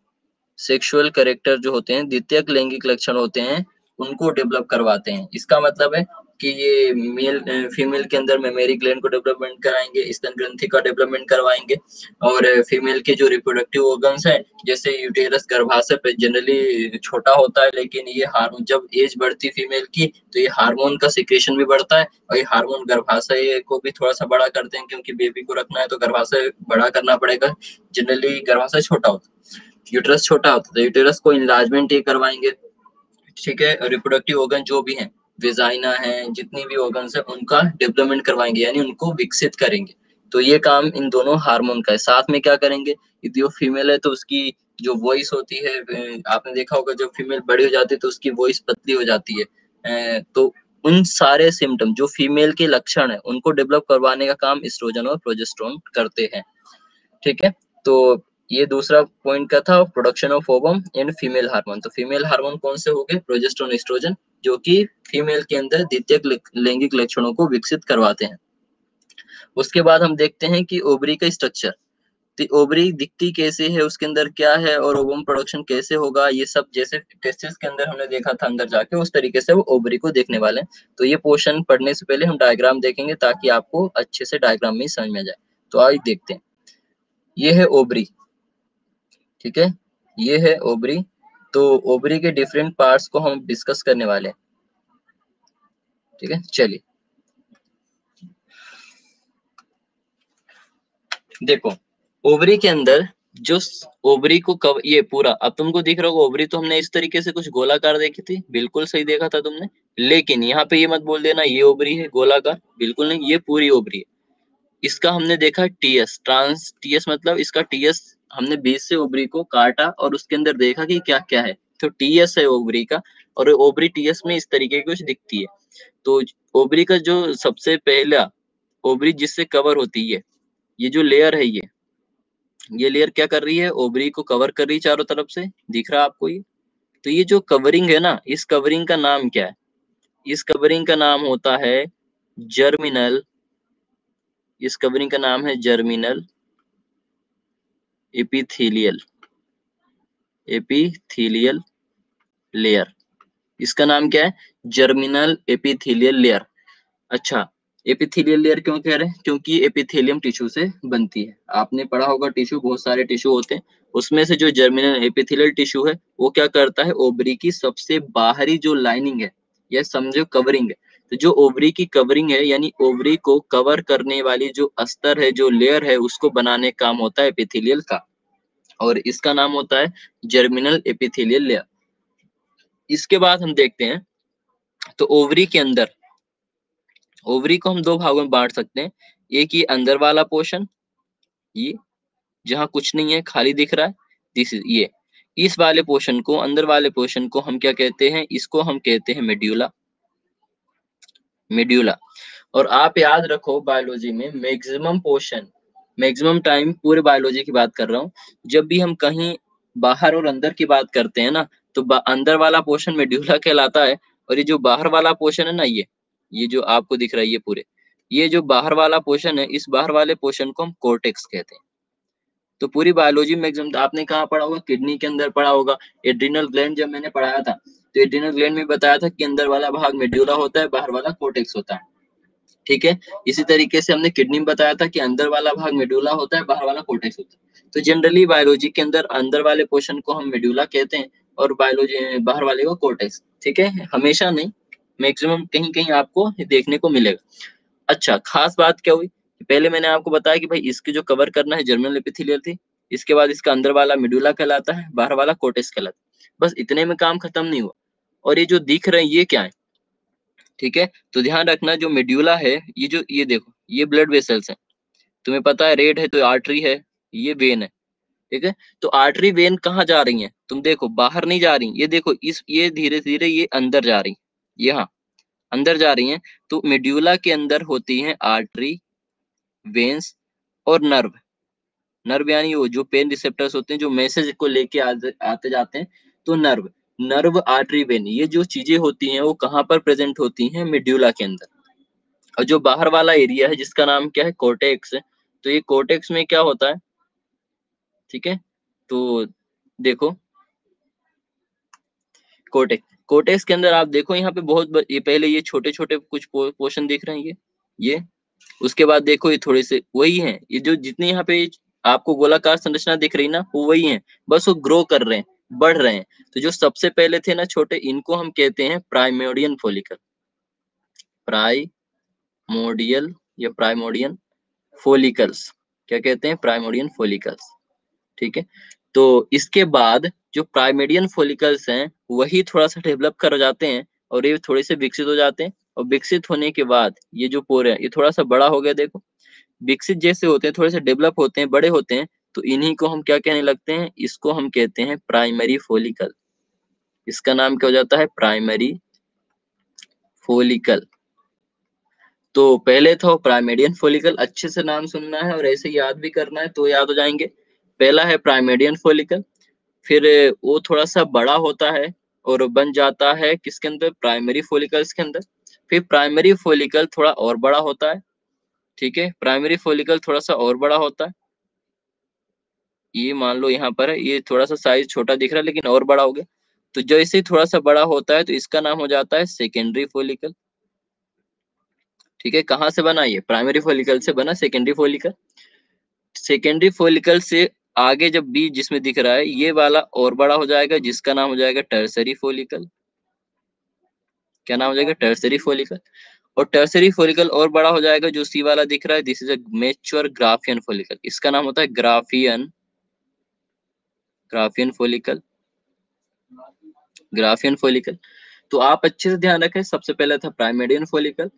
सेक्सुअल कैरेक्टर जो होते हैं, द्वितीयक लैंगिक लक्षण होते हैं, उनको डेवलप करवाते हैं। इसका मतलब है कि ये मेल फीमेल के अंदर मेमोरी ग्लैंड को डेवलपमेंट कराएंगे, स्तन ग्रंथि का डेवलपमेंट करवाएंगे। और फीमेल के जो रिप्रोडक्टिव ऑर्गन्स हैं, जैसे यूटेरस, गर्भाशय पे जनरली छोटा होता है, लेकिन ये हार्मोन जब एज बढ़ती फीमेल की तो ये हार्मोन का सिक्रेशन भी बढ़ता है। और ये हार्मोन गर्भाशय को भी थोड़ा सा बड़ा करते हैं, क्योंकि बेबी को रखना है तो गर्भाशय बड़ा करना पड़ेगा। जनरली गर्भाशय छोटा होता है, यूटेरस छोटा होता है, तो यूटेरस को इनलार्जमेंट ये करवाएंगे, ठीक है। रिप्रोडक्टिव ऑर्गन जो भी हैं, वेजाइना है, जितनी भी ऑर्गन्स है, उनका डेवलपमेंट करवाएंगे, यानी उनको विकसित करेंगे। तो ये काम इन दोनों हार्मोन का है। साथ में क्या करेंगे, यदि वो फीमेल है तो उसकी जो वॉइस होती है, आपने देखा होगा जब फीमेल बड़ी हो जाती है तो उसकी वॉइस पतली हो जाती है। तो उन सारे सिम्टम जो फीमेल के लक्षण है उनको डेवलप करवाने का काम एस्ट्रोजन और प्रोजेस्टेरोन करते हैं, ठीक है। तो ये दूसरा पॉइंट का था, production of ovum and female hormone. तो फीमेल हार्मोन कौन से हो गए, प्रोजेस्टेरोन, एस्ट्रोजन, जो कि फीमेल के अंदर द्वितीयक लैंगिक लक्षणों को विकसित करवाते हैं। उसके बाद हम देखते हैं कि ओवरी का स्ट्रक्चर, तो ओवरी दिखती कैसे है, उसके अंदर क्या है, और ओवम प्रोडक्शन कैसे होगा, ये सब जैसे टेस्टिस के अंदर हमने देखा था अंदर जाके, उस तरीके से वो ओवरी को देखने वाले हैं। तो ये पोर्शन पढ़ने से पहले हम डायग्राम देखेंगे ताकि आपको अच्छे से डायग्राम में ही समझ में आ जाए। तो आइए देखते हैं, ये है ओवरी, ठीक है, ये है ओवरी। तो ओवरी के डिफरेंट पार्ट्स को हम डिस्कस करने वाले हैं, ठीक है। चलिए देखो, ओवरी के अंदर जो ओवरी को कव ये पूरा, अब तुमको दिख रहा होगा ओवरी, तो हमने इस तरीके से कुछ गोलाकार देखी थी, बिल्कुल सही देखा था तुमने। लेकिन यहाँ पे ये मत बोल देना ये ओवरी है गोलाकार, बिल्कुल नहीं, ये पूरी ओवरी है। इसका हमने देखा टीएस, ट्रांस टीएस, मतलब इसका टीएस हमने बीच से ओवरी को काटा और उसके अंदर देखा कि क्या क्या है। तो टीएस है ओवरी का, और ओवरी टीएस में इस तरीके की कुछ दिखती है। तो ओवरी का जो सबसे पहला ओवरी जिससे कवर होती है, ये जो लेयर है, ये लेयर क्या कर रही है, ओवरी को कवर कर रही है चारों तरफ से, दिख रहा है आपको ये। तो ये जो कवरिंग है ना, इस कवरिंग का नाम क्या है? इस कवरिंग का नाम होता है जर्मिनल। इस कवरिंग का नाम है जर्मिनल एपिथेलियल, एपिथेलियल लेयर। इसका नाम क्या है? Germinal epithelial layer. अच्छा, एपिथेलियल लेयर क्यों कह रहे हैं? क्योंकि एपिथेलियम टिश्यू से बनती है। आपने पढ़ा होगा टिश्यू, बहुत सारे टिश्यू होते हैं, उसमें से जो जर्मिनल एपिथेलियल टिश्यू है वो क्या करता है, ओवरी की सबसे बाहरी जो लाइनिंग है या समझो कवरिंग है, तो जो ओवरी की कवरिंग है यानी ओवरी को कवर करने वाली जो अस्तर है, जो लेयर है, उसको बनाने का काम होता है एपिथेलियल का, और इसका नाम होता है जर्मिनल एपिथेलियल लेयर। इसके बाद हम देखते हैं, तो ओवरी के अंदर, ओवरी को हम दो भागों में बांट सकते हैं। एक ये अंदर वाला पोर्शन, ये जहाँ कुछ नहीं है, खाली दिख रहा है, दिस इज ये। इस वाले पोर्शन को, अंदर वाले पोर्शन को हम क्या कहते हैं? इसको हम कहते हैं मेड्यूला, मेड्यूला। और आप याद रखो बायोलॉजी में मैक्सिमम पोर्शन, मैक्सिमम टाइम पूरे बायोलॉजी की बात कर रहा हूँ, जब भी हम कहीं बाहर और अंदर की बात करते हैं ना, तो अंदर वाला पोर्शन मेड्यूला कहलाता है, और ये जो बाहर वाला पोर्शन है ना, ये जो आपको दिख रहा है ये पूरे, ये जो बाहर वाला पोर्शन है, इस बाहर वाले पोर्शन को हम कोर्टेक्स कहते हैं। तो पूरी बायोलॉजी में एग्जाम आपने कहाँ पढ़ा होगा? किडनी के अंदर पढ़ा होगा। एड्रिनल ग्लैंड जब मैंने पढ़ाया था, तो एड्रिनल ग्लैंड में बताया था कि अंदर वाला भाग मेड्यूला होता है, बाहर वाला कोर्टेक्स होता है। ठीक है, इसी तरीके से हमने किडनी में बताया था कि अंदर वाला भाग मेडुला होता है, बाहर वाला कोर्टेक्स होता है। तो जनरली बायोलॉजी के अंदर अंदर वाले पोर्शन को हम मेडुला कहते हैं, और बायोलॉजी बाहर वाले को कोर्टेक्स। ठीक है, हमेशा नहीं, मैक्सिमम कहीं कहीं आपको देखने को मिलेगा। अच्छा, खास बात क्या हुई, पहले मैंने आपको बताया कि भाई इसके जो कवर करना है जर्मिनल एपिथेलियल थी, इसके बाद इसका अंदर वाला मेडुला कहलाता है, बाहर वाला कोर्टेक्स कहलाता है। बस इतने में काम खत्म नहीं हुआ। और ये जो दिख रहे हैं ये क्या है? ठीक है, तो ध्यान रखना, जो मेड्यूला है, ये देखो, ये ब्लड वेसल्स हैं। तुम्हें पता है रेड है तो आर्टरी है, ये वेन है। ठीक है, तो आर्टरी वेन कहाँ जा रही हैं? तुम देखो, बाहर नहीं जा रही, ये देखो, ये धीरे धीरे ये अंदर जा रही, यहाँ अंदर जा रही हैं। तो मेड्यूला के अंदर होती हैं आर्टरी, वेन्स और नर्व। नर्व यानी वो जो पेन रिसेप्टर्स होते हैं, जो मैसेज को लेके आते जाते हैं, तो नर्व, नर्व, आर्टरी, वेन, ये जो चीजें होती हैं वो कहाँ पर प्रेजेंट होती हैं? मेड्यूला के अंदर। और जो बाहर वाला एरिया है जिसका नाम क्या है? कोर्टेक्स। तो ये कोर्टेक्स में क्या होता है? ठीक है, तो देखो, कोर्टेक्स, कोर्टेक्स के अंदर आप देखो, यहाँ पे ये पहले ये छोटे छोटे कुछ पोर्शन दिख रहे हैं, ये उसके बाद देखो ये थोड़े से वही हैं, ये जो जितने यहाँ पे आपको गोलाकार संरचना दिख रही ना, वो वही है, बस वो ग्रो कर रहे हैं, बढ़ रहे हैं। तो जो सबसे पहले थे ना छोटे, इनको हम कहते हैं प्राइमोडियन फोलिकल, प्राइमोडियल या प्राइमोडियन फोलिकल्स। क्या कहते हैं? प्राइमोडियन फोलिकल्स। ठीक है, तो इसके बाद जो प्राइमेडियन फोलिकल्स हैं वही थोड़ा सा डेवलप कर जाते हैं, और ये थोड़े से विकसित हो जाते हैं, और विकसित होने के बाद ये जो पोर है ये थोड़ा सा बड़ा हो गया। देखो, विकसित जैसे होते हैं, थोड़े से डेवलप होते हैं, बड़े होते हैं, तो इन्हीं को हम क्या कहने लगते हैं? इसको हम कहते हैं प्राइमरी फोलिकल। इसका नाम क्या हो जाता है? Primary follicle. तो पहले था प्राइमेडियन फोलिकल, अच्छे से नाम सुनना है और ऐसे याद भी करना है तो याद हो जाएंगे। पहला है प्राइमेडियन फोलिकल, फिर वो थोड़ा सा बड़ा होता है और बन जाता है किसके अंदर? प्राइमरी फोलिकल्स के अंदर। फिर प्राइमरी फोलिकल थोड़ा और बड़ा होता है। ठीक है, प्राइमरी फोलिकल थोड़ा सा और बड़ा होता है, ये मान लो यहाँ पर है, ये थोड़ा सा साइज छोटा दिख रहा है लेकिन और बड़ा हो गया। तो जैसे ही थोड़ा सा बड़ा होता है तो इसका नाम हो जाता है सेकेंडरी फोलिकल। ठीक है, कहाँ से बना? ये प्राइमरी फोलिकल से बना सेकेंडरी फोलिकल। सेकेंडरी फोलिकल से आगे जब बी जिसमें दिख रहा है ये वाला और बड़ा हो जाएगा, जिसका नाम हो जाएगा टर्सरी फोलिकल। क्या नाम हो जाएगा? Tertiary follicle. और टर्सरी फोलिकल और बड़ा हो जाएगा, जो सी वाला दिख रहा है, this is a mature Graafian follicle. इसका नाम होता है Graafian, Graafian follicle, Graafian follicle. तो आप अच्छे से ध्यान रखें, सबसे पहले था प्राइमेडियन फोलिकल,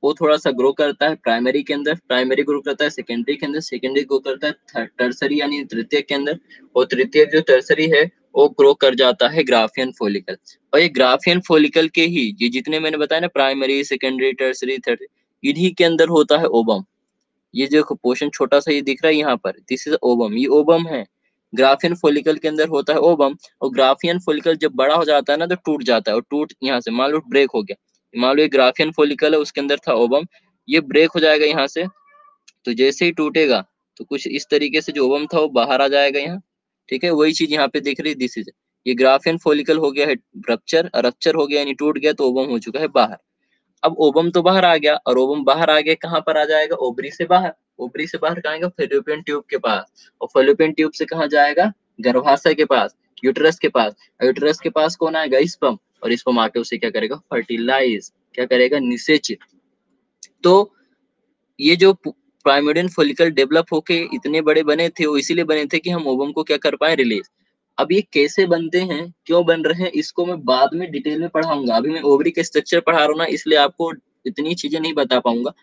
वो थोड़ा सा ग्रो करता है प्राइमरी के अंदर, प्राइमरी ग्रो करता है सेकेंडरी के अंदर, सेकेंडरी ग्रो करता है टर्सरी यानी तृतीय के अंदर, और तृतीय जो टर्सरी है वो ग्रो कर जाता है ग्राफियन फोलिकल। और ये ग्राफियन फोलिकल के ही ये जितने मैंने बताया ना, प्राइमरी, सेकेंडरी, टर्सरी, थर्ड, इन्हीं के अंदर होता है ओबम। ये जो पोर्शन छोटा सा ये दिख रहा है यहाँ पर, दिस इज ओवम, ये ओवम है। ग्राफियन फॉलिकल के अंदर होता है ओवम, और ग्राफियन फॉलिकल जब बड़ा हो जाता है ना तो टूट जाता है, और टूट यहाँ से मान लो ब्रेक हो गया, मान लो ये ग्राफियन फॉलिकल है, उसके अंदर था ओवम, ये ब्रेक हो जाएगा यहाँ से, तो जैसे ही टूटेगा तो कुछ इस तरीके से जो ओवम था वो बाहर आ जाएगा यहाँ, ठीक है। वही चीज यहाँ पे दिख रही है, दिस इज, ये ग्राफियन फॉलिकल हो गया है रप्चर, रप्चर हो गया यानी टूट गया, तो ओवम हो चुका है बाहर। अब ओवम तो बाहर आ गया, और ओवम बाहर आ गया कहाँ पर आ जाएगा, ओवरी से बाहर, ओवरी से बाहर कहाँ आएगा, फेलोपियन ट्यूब के पास, और फेलोपियन ट्यूब से कहाँ जाएगा, गर्भाशय के पास, यूटेरस के पास, और यूटेरस के पास कौन आएगा, स्पर्म, और स्पर्म आके उसे क्या करेगा, फर्टिलाइज, क्या करेगा, निषेचित। तो ये जो प्राइमोर्डियल फॉलिकल डेवलप होके इतने बड़े बने थे, वो इसीलिए बने थे कि हम ओवम को क्या कर पाए, रिलीज। अब ये कैसे बनते हैं, क्यों बन रहे हैं, इसको मैं बाद में डिटेल में पढ़ाऊंगा, अभी मैं ओवरी के स्ट्रक्चर पढ़ा रहा हूँ ना, इसलिए आपको इतनी चीजें नहीं बता पाऊंगा।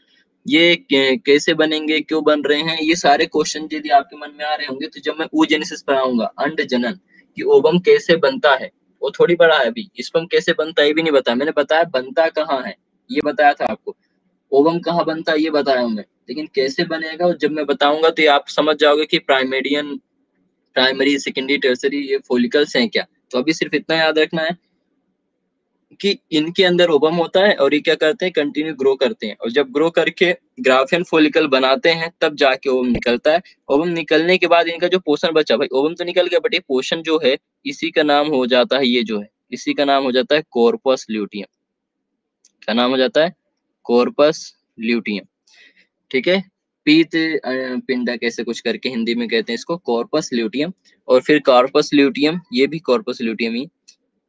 ये कैसे बनेंगे, क्यों बन रहे हैं, ये सारे क्वेश्चन यदि आपके मन में आ रहे होंगे तो जब मैं oogenesis पढ़ाऊंगा, अंड जनन, कि ओवम कैसे बनता है, वो थोड़ी बड़ा है, अभी स्पर्म कैसे बनता है ये भी नहीं बताया मैंने, बताया बनता कहाँ है ये बताया था आपको, ओवम कहाँ बनता है ये बताया हूं मैं, लेकिन कैसे बनेगा और जब मैं बताऊंगा तो ये आप समझ जाओगे कि प्राइमेडियन, प्राइमरी, सेकेंडरी, टर्सरी ये फॉलिकल्स हैं क्या। तो अभी सिर्फ इतना याद रखना है कि इनके अंदर ओवम होता है, और ये क्या करते हैं, कंटिन्यू ग्रो करते हैं, और जब ग्रो करके ग्राफियन फॉलिकल बनाते हैं तब जाके ओवम निकलता है। ओवम निकलने के बाद इनका जो पोषण बचा, भाई ओवम तो निकल गया, बट ये पोषण जो है इसी का नाम हो जाता है, ये जो है इसी का नाम हो जाता है कॉर्पस ल्यूटियम। क्या नाम हो जाता है, कॉर्पस ल्यूटियम, ठीक है। पीत पिंडा कैसे कुछ करके हिंदी में कहते हैं इसको, कॉर्पस ल्यूटियम। और फिर कॉर्पस ल्यूटियम, ये भी कॉर्पस ल्यूटियम ही।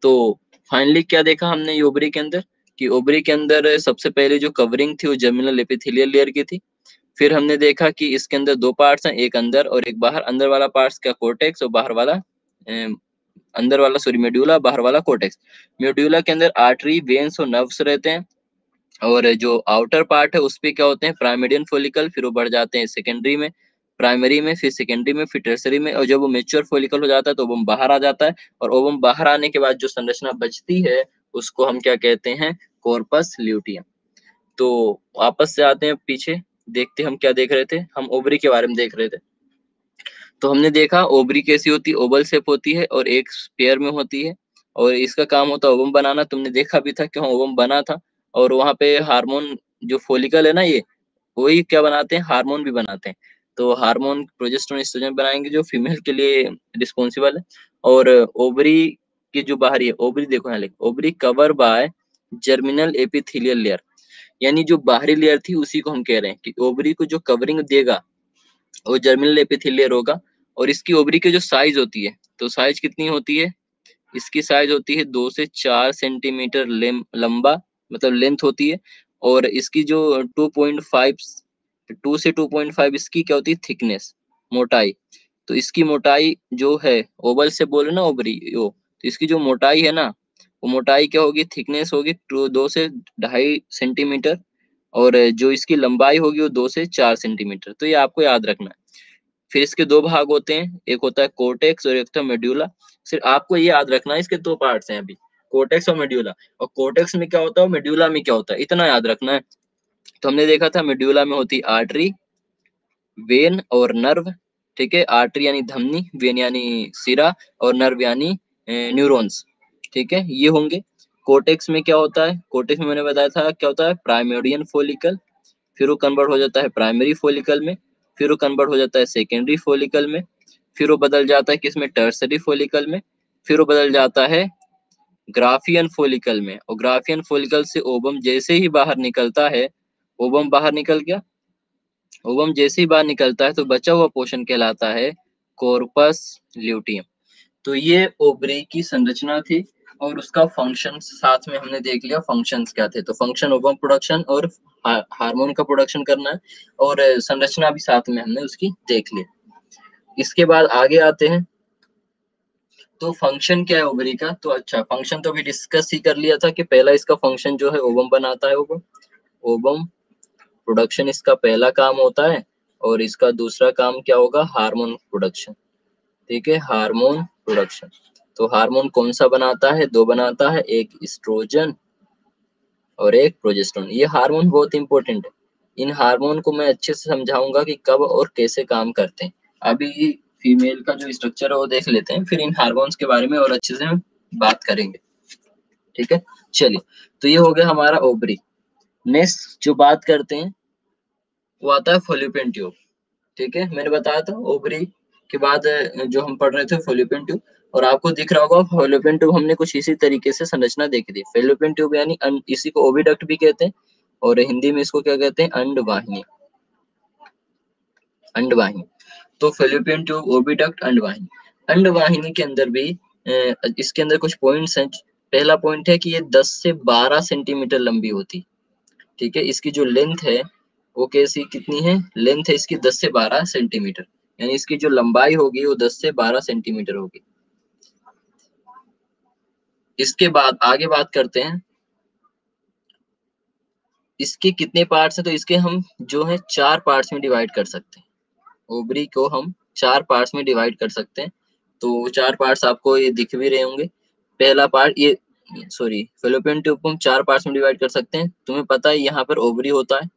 तो फाइनली क्या देखा हमने ये ओवरी के अंदर, कि ओवरी के अंदर सबसे पहले जो कवरिंग थी वो जर्मिनल एपिथेलियल लेयर की थी। फिर हमने देखा कि इसके अंदर दो पार्ट्स हैं, एक अंदर और एक बाहर, अंदर वाला पार्ट्स का कोर्टेक्स, और बाहर वाला अंदर वाला सॉरी मेड्यूला, बाहर वाला कोर्टेक्स। मेड्यूला के अंदर आर्टरी, वेन्स और नर्व्स रहते हैं, और जो आउटर पार्ट है उस पे क्या होते हैं, प्राइमेडियन फॉलिकल, फिर वो बढ़ जाते हैं सेकेंडरी में, प्राइमरी में, फिर सेकेंडरी में, फिर टर्सरी में, और जब वो मेच्योर फॉलिकल हो जाता है तो ओवम बाहर आ जाता है, और ओवम बाहर आने के बाद जो संरचना बचती है उसको हम क्या कहते हैं, कॉर्पस ल्यूटियम। तो वापस से आते हैं पीछे, देखते हम क्या देख रहे थे, हम ओवरी के बारे में देख रहे थे। तो हमने देखा ओवरी कैसी होती है, ओवल शेप होती है और एक पेयर में होती है, और इसका काम होता है ओवम बनाना, तुमने देखा भी था कि हाँ ओवम बना था। और वहाँ पे हार्मोन, जो फॉलिकल है ना ये, वही क्या बनाते हैं, हार्मोन भी बनाते हैं। तो हार्मोन प्रोजेस्टेरोन, एस्ट्रोजन बनाएंगे जो फीमेल के लिए रिस्पॉन्सिबल है। और ओवरी की जो बाहरी है, ओवरी देखो यहाँ लिख, ovary cover by germinal epithelial layer, यानी जो बाहरी लेयर थी उसी को हम कह रहे हैं कि ओवरी को जो कवरिंग देगा वो जर्मिनल एपिथेलियर होगा। और इसकी ओवरी की जो साइज होती है, तो साइज कितनी होती है, इसकी साइज होती है 2 से 4 सेंटीमीटर लंबा, मतलब लेंथ होती है। और इसकी जो 2 से 2.5 इसकी क्या होती है, थिकनेस, मोटाई। तो इसकी मोटाई जो है, ओवल से बोले ना ओवरी यो, तो इसकी जो मोटाई है ना, वो मोटाई क्या होगी, थिकनेस होगी 2 से 2.5 सेंटीमीटर, और जो इसकी लंबाई होगी वो 2 से 4 सेंटीमीटर। तो ये आपको याद रखना है। फिर इसके दो भाग होते हैं, एक होता है कोर्टेक्स और एक होता है मेड्यूला। सिर्फ आपको ये याद रखना है, इसके दो पार्ट्स हैं अभी, कोर्टेक्स और मेड्यूला, और कोर्टेक्स में क्या होता है, मेड्यूला में क्या होता है, इतना याद रखना है। तो हमने देखा था मेड्यूला में होती आर्टरी, वेन और नर्व, ठीक है। आर्टरी यानी धमनी, वेन यानी सिरा, और नर्व यानी न्यूरॉन्स, ठीक है, ये होंगे। कोर्टेक्स में क्या होता है, कोर्टेक्स में मैंने बताया था क्या होता है, प्राइमोर्डियन फॉलिकल, फिर वो कन्वर्ट हो जाता है प्राइमरी फॉलिकल में, फिर वो कन्वर्ट हो जाता है सेकेंडरी फॉलिकल में, फिर वो बदल जाता है किसमें, टर्सरी फॉलिकल में, फिर वो बदल जाता है ग्राफियन फॉलिकल में, और ग्राफियन फॉलिकल से ओवम जैसे ही बाहर निकलता है, ओवम बाहर निकल गया, ओवम जैसे ही बाहर निकलता है तो बचा हुआ पोर्शन कहलाता है कॉर्पस ल्यूटियम। तो ये ओवरी की संरचना थी, और उसका फंक्शन साथ में हमने देख लिया, फंक्शंस क्या थे। तो फंक्शन ओवम प्रोडक्शन और हार्मोन का प्रोडक्शन करना है, और संरचना भी साथ में हमने उसकी देख ली। इसके बाद आगे आते हैं, तो फंक्शन क्या है ओवरी का, तो अच्छा फंक्शन तो अभी डिस्कस ही कर लिया था कि पहला इसका फंक्शन जो है ओवम बनाता है, ओवम, ओवम प्रोडक्शन इसका पहला काम होता है। और इसका दूसरा काम क्या होगा, हार्मोन प्रोडक्शन, ठीक है, हार्मोन प्रोडक्शन। तो हार्मोन कौन सा बनाता है, दो बनाता है, एक एस्ट्रोजन और एक प्रोजेस्टेरोन। ये हार्मोन बहुत इंपॉर्टेंट है, इन हार्मोन को मैं अच्छे से समझाऊंगा कि कब और कैसे काम करते हैं। अभी फीमेल का जो स्ट्रक्चर है वो देख लेते हैं, फिर इन हार्मोन्स के बारे में और अच्छे से हम बात करेंगे। ठीक है, चलिए। तो ये हो गया हमारा ओवरी। नेक्स्ट जो बात करते हैं वो आता है फॉलोपियन ट्यूब। ठीक है, मैंने बताया था ओवरी के बाद जो हम पढ़ रहे थे फॉलोपियन ट्यूब, और आपको दिख रहा होगा फॉलोपियन ट्यूब हमने कुछ इसी तरीके से संरचना देखी थी। फॉलोपियन ट्यूब यानी इसी को ओविडक्ट भी कहते हैं, और हिंदी में इसको क्या कहते हैं, अंडवाहिनी। अंडवाहिनी। तो फॉलोपियन ट्यूब, ओविडक्ट, अंडवाहिनी। अंडवाहिनी के अंदर भी इसके अंदर कुछ पॉइंट्स हैं। पहला पॉइंट है कि ये 10 से 12 सेंटीमीटर लंबी होती। ठीक है, इसकी जो लेंथ है वो कैसी कितनी है, लेंथ है इसकी 10 से 12 सेंटीमीटर, यानी इसकी जो लंबाई होगी वो 10 से 12 सेंटीमीटर होगी। इसके बाद आगे बात करते हैं इसके कितने पार्ट्स हैं। तो इसके हम जो है 4 पार्ट्स में डिवाइड कर सकते हैं। ओवरी को हम 4 पार्ट्स में डिवाइड कर सकते हैं। तो 4 पार्ट्स आपको ये दिख भी रहे होंगे। पहला पार्ट ये सॉरी, फैलोपियन ट्यूब को हम 4 पार्ट्स में डिवाइड कर सकते हैं। तुम्हें पता है यहाँ पर ओवरी होता है।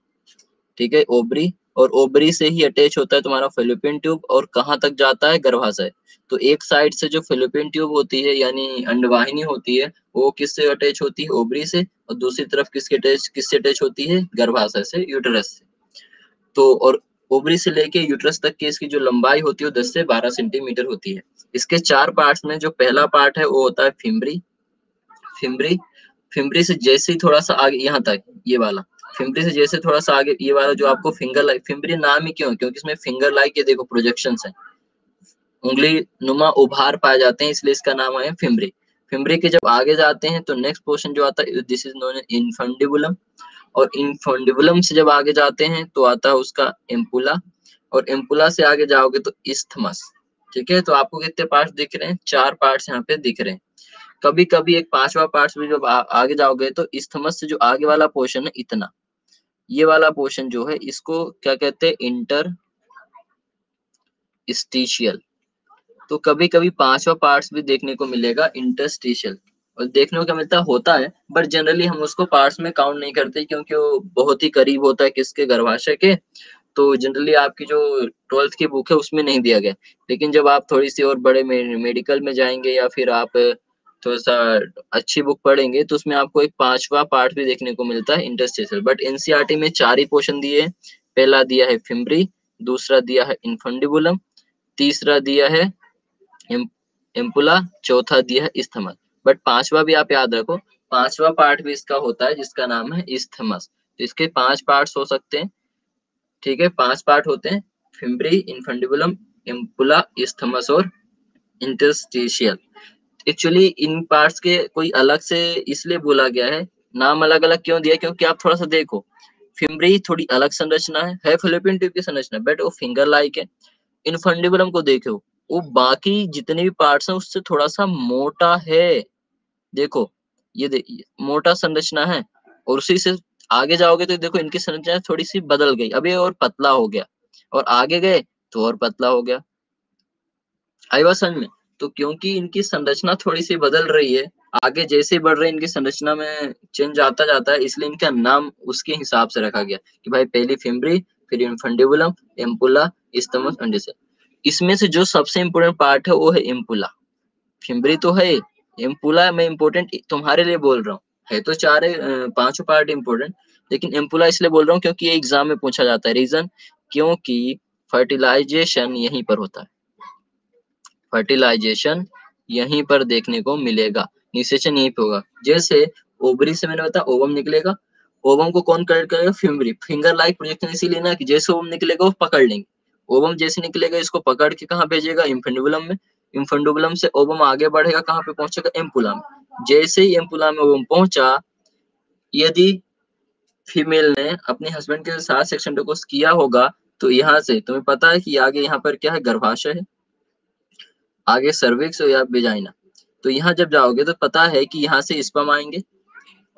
ठीक है, ओवरी, और ओवरी से ही अटैच होता है तुम्हारा फैलोपियन ट्यूब, और कहाँ तक जाता है, गर्भाशय। तो एक साइड से जो फैलोपियन ट्यूब होती है यानी अंडवाहिनी होती है, वो किससे अटैच होती है, ओवरी से, और दूसरी तरफ किससे अटैच होती है, गर्भाशय से, यूटेरस से। तो और ओवरी से लेके यूटेरस तक की इसकी जो लंबाई होती है वो 10 से 12 सेंटीमीटर होती है। इसके 4 पार्ट्स में जो पहला पार्ट है वो होता है फिम्बरी। फिम्बरी फिम्बरी से जैसे ही थोड़ा सा आगे, यहाँ तक ये वाला, फिम्बरी से जैसे थोड़ा सा आगे ये वाला जो आपको फिंगर लाइक, फिम्बरी नाम ही क्यों है, क्योंकि इसमें फिंगर लाइक ये देखो प्रोजेक्शंस है, उंगली नुमा उभार पाए जाते हैं, इसलिए इसका नाम है फिम्बरी। फिम्बरी के जब आगे जाते हैं तो नेक्स्ट पोर्शन जो आता है this is known as infundibulum, और इनफंडिबुलम से जब आगे जाते हैं तो आता है उसका एम्पुला, और एम्पुला से आगे जाओगे तो इस्थमस। ठीक है, तो आपको कितने पार्ट्स दिख रहे हैं, 4 पार्ट्स यहाँ पे दिख रहे हैं। कभी कभी एक 5वां पार्ट्स भी जब आगे जाओगे तो इस्थमस से जो आगे वाला पोर्शन है इतना, ये वाला पोर्शन जो है इसको क्या कहते हैं, इंटर स्टीशियल। तो कभी कभी 5वां पार्ट्स भी देखने को मिलेगा, इंटरस्टिशियल, और देखने को क्या मिलता होता है, बट जनरली हम उसको पार्ट्स में काउंट नहीं करते क्योंकि वो बहुत ही करीब होता है किसके, गर्भाशय के। तो जनरली आपकी जो 12th की बुक है उसमें नहीं दिया गया। लेकिन जब आप थोड़ी सी और बड़े मेडिकल में जाएंगे या फिर आप थोड़ा सा अच्छी बुक पढ़ेंगे तो उसमें आपको एक 5वां पार्ट भी देखने को मिलता है, इंटरस्टिशियल। बट एनसीईआरटी में 4 ही पोर्शन दिए हैं। पहला दिया है फिम्बरी, दूसरा दिया है इनफंडिबुलम, तीसरा दिया है एम्पुला, चौथा दिया है इस्थमस। बट 5वां भी आप याद रखो, 5वां पार्ट भी इसका होता है जिसका नाम है इस्थमस। तो इसके 5 पार्ट्स हो सकते हैं। ठीक है, 5 पार्ट होते हैं, फिम्बरी, इनफंडिबुलम, एम्पुला, इस्थमस और इंटरस्टिशियल। एक्चुअली इन पार्ट्स के कोई अलग से इसलिए बोला गया है, नाम अलग अलग क्यों दिया, क्योंकि आप थोड़ा सा देखो, फिम्बरी थोड़ी अलग संरचना है फैलोपियन ट्यूब की संरचना, बट वो फिंगर लाइक है। इनफंडिबुलम को देखो, वो बाकी जितने भी पार्ट्स हैं उससे थोड़ा सा मोटा है। देखो, ये देखिए मोटा संरचना है, और उसी से आगे जाओगे तो देखो इनकी संरचना थोड़ी सी बदल गई, अब ये और पतला हो गया, और आगे गए तो और पतला हो गया। आई बात समझ में। तो क्योंकि इनकी संरचना थोड़ी सी बदल रही है, आगे जैसे बढ़ रहे हैं इनकी संरचना में चेंज आता जाता है, इसलिए इनका नाम उसके हिसाब से रखा गया कि भाई पहली फिम्बरी, फिर इनफंडिबुलम, एम्पुला, इस्थमस, अंडे। इसमें से जो सबसे इम्पोर्टेंट पार्ट है वो है एम्पुला। फिम्बरी तो है, एम्पुला मैं इम्पोर्टेंट तुम्हारे लिए बोल रहा हूँ, है तो 4 5 पार्ट इम्पोर्टेंट, लेकिन एम्पुला इसलिए बोल रहा हूँ क्योंकि ये एग्जाम में पूछा जाता है। रीजन, क्योंकि फर्टिलाइजेशन यहीं पर होता है, फर्टिलाइजेशन यहीं पर देखने को मिलेगा, निषेचन यहीं पे होगा। जैसे ओवरी से मैंने बताया ओवम निकलेगा, ओवम को कौन कलेक्ट करेगा, फिम्बरी। फिंगर लाइक प्रोजेक्शन इसीलिए ना कि जैसे ओवम निकलेगा वो पकड़ लेंगे, ओवम जैसे निकलेगा इसको पकड़ के कहाँ भेजेगा, इन्फेंडुबुलम में। इन्फेंडुबुलम से ओवम आगे बढ़ेगा, कहाँ पे पहुंचेगा, एम्पुला में। जैसे ही एम्पुला में ओवम पहुंचा, यदि फीमेल ने अपने हस्बैंड के साथ सेक्स इंटरकोर्स किया होगा तो यहाँ से तुम्हें पता है कि आगे यहाँ पर क्या है, गर्भाशय है, आगे सर्विक्स या वेजाइना। तो यहाँ जब जाओगे तो पता है कि यहाँ से स्पर्म आएंगे,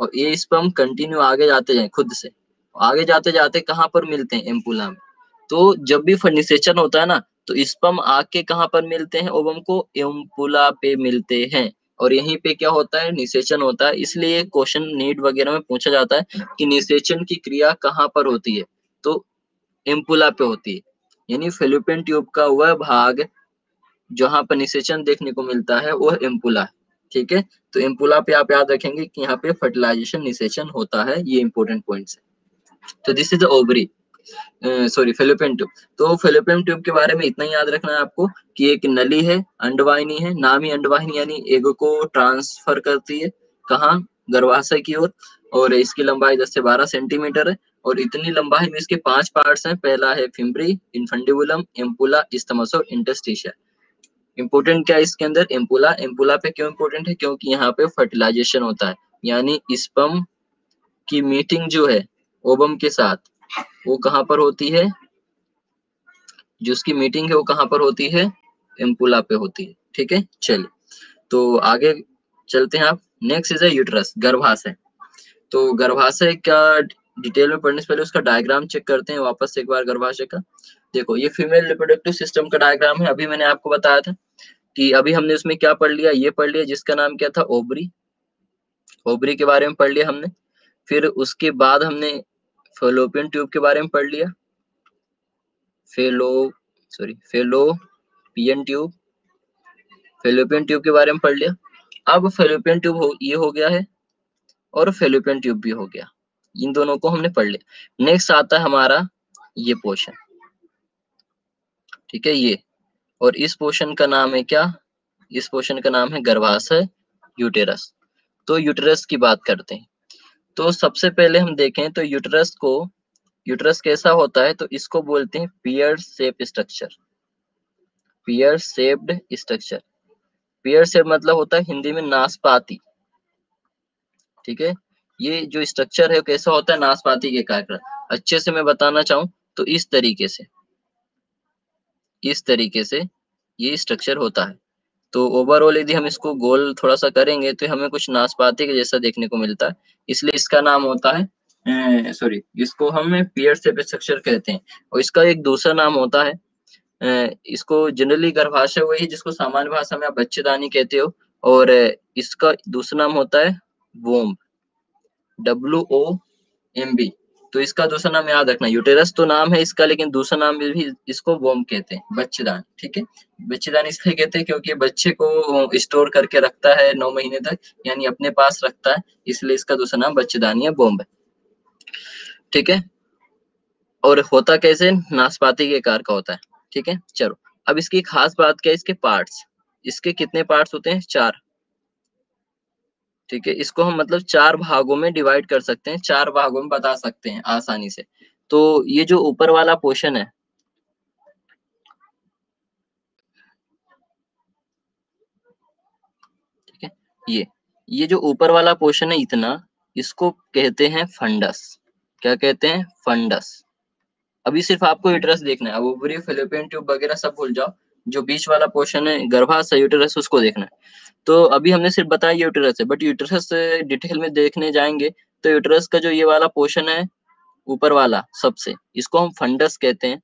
और ये स्पर्म कंटिन्यू आगे जाते जाए खुद से, आगे जाते जाते कहाँ पर मिलते हैं, एम्पुला में। तो जब भी निषेचन होता है ना, तो स्पर्म आके कहाँ पर मिलते हैं, ओवम को एम्पुला पे मिलते हैं, और यहीं पे क्या होता है, निषेचन होता है। इसलिए क्वेश्चन नीट वगैरह में पूछा जाता है कि निषेचन की क्रिया कहाँ पर होती है, तो एम्पुला पे होती है, यानी फेलोपियन ट्यूब का वह भाग जहाँ पर निषेचन देखने को मिलता है वह एम्पुला है। ठीक है, तो एम्पुला पे आप याद रखेंगे कि यहाँ पे फर्टिलाइजेशन निषेचन होता है, ये इंपॉर्टेंट पॉइंट्स है। तो this is the ovary, sorry fallopian tube. तो फेलोपियन ट्यूब के बारे में इतना ही याद रखना है आपको कि एक नली है, अंडवाहिनी है, नाम ही अंडवाहिनी यानी एग को ट्रांसफर करती है कहाँ, गर्भाशय की ओर, और इसकी लंबाई 10 से 12 सेंटीमीटर है, और इतनी लंबाई में इसके 5 पार्ट्स हैं। पहला है फिम्बरी, इन्फंडिबुलम, एम्पुला, इस्थमस और इंटरस्टिशिया। इंपोर्टेंट क्या है इसके अंदर, एम्पुला। एम्पुला पे क्यों इंपोर्टेंट है, क्योंकि यहाँ पे फर्टिलाइजेशन होता है, यानी स्पर्म की मीटिंग जो है ओवम के साथ वो कहाँ पर होती है, जो उसकी मीटिंग है वो कहाँ पर होती है, एम्पुला पे होती है। ठीक है, चलिए तो आगे चलते हैं। आप नेक्स्ट इज यूट्रस, गर्भाशय। तो गर्भाशय का डिटेल में पढ़ने से पहले उसका डायग्राम चेक करते हैं वापस से एक बार गर्भाशय का। देखो ये फीमेल रिप्रोडक्टिव सिस्टम का डायग्राम है। अभी मैंने आपको बताया था कि अभी हमने उसमें क्या पढ़ लिया, ये पढ़ लिया जिसका नाम क्या था, ओवरी। ओवरी के बारे में पढ़ लिया हमने। फिर उसके बाद हमने फेलोपियन ट्यूब के बारे में पढ़ लिया, fellow sorry fallopian tube, fallopian tube के बारे में पढ़ लिया। अब फेलोपियन ट्यूब ये हो गया है, और फेलोपियन ट्यूब भी हो गया, इन दोनों को हमने पढ़ लिया। नेक्स्ट आता है हमारा ये पोर्शन, ठीक है ये, और इस पोर्शन का नाम है क्या, इस पोर्शन का नाम है गर्भाशय, यूटेरस। तो यूटेरस की बात करते हैं। तो सबसे पहले हम देखें तो यूटेरस कैसा होता है, तो इसको बोलते हैं पियर shape structure. Pear shaped structure, पियर शेप मतलब होता है हिंदी में नाशपाती। ठीक है, ये जो स्ट्रक्चर है कैसा होता है, नाशपाती के आकार। अच्छे से मैं बताना चाहूँ तो इस तरीके से, इस तरीके से ये स्ट्रक्चर होता है। तो ओवरऑल यदि हम इसको गोल थोड़ा सा करेंगे तो हमें कुछ नाशपाती के जैसा देखने को मिलता है, इसलिए इसका नाम होता है सॉरी, इसको हम पियर शेप स्ट्रक्चर कहते हैं। और इसका एक दूसरा नाम होता है, इसको जनरली गर्भाशय वही जिसको सामान्य भाषा में आप बच्चेदानी कहते हो, और इसका दूसरा नाम होता है वोम्ब, WOMB। तो इसका दूसरा नाम याद रखना, यूटेरस तो नाम है इसका, लेकिन दूसरा नाम भी इसको वोम्ब कहते हैं, बच्चेदानी। ठीक है, बच्चेदानी इसलिए कहते हैं क्योंकि बच्चे को स्टोर करके रखता है 9 महीने तक, यानी अपने पास रखता है, इसलिए इसका दूसरा नाम बच्चेदानी है, वोम्ब है। ठीक है, और होता कैसे, नाशपाती के आकार का होता है। ठीक है, चलो अब इसकी खास बात क्या है, इसके पार्ट्स, इसके कितने पार्ट्स होते हैं, 4। ठीक है, इसको हम मतलब 4 भागों में डिवाइड कर सकते हैं, 4 भागों में बता सकते हैं आसानी से। तो ये जो ऊपर वाला पोर्शन है, ठीक है, ये जो ऊपर वाला पोर्शन है इतना, इसको कहते हैं फंडस। क्या कहते हैं, फंडस। अभी सिर्फ आपको यूटेरस देखना है, अब ओवरी, फैलोपियन ट्यूब वगैरह सब भूल जाओ, जो बीच वाला पोर्शन है गर्भाशय यूटेरस उसको देखना है। तो अभी हमने सिर्फ बताया यूटेरस है, बट यूटेरस डिटेल में देखने जाएंगे तो यूटेरस का जो ये वाला पोर्शन है ऊपर वाला सबसे, इसको हम फंडस कहते हैं।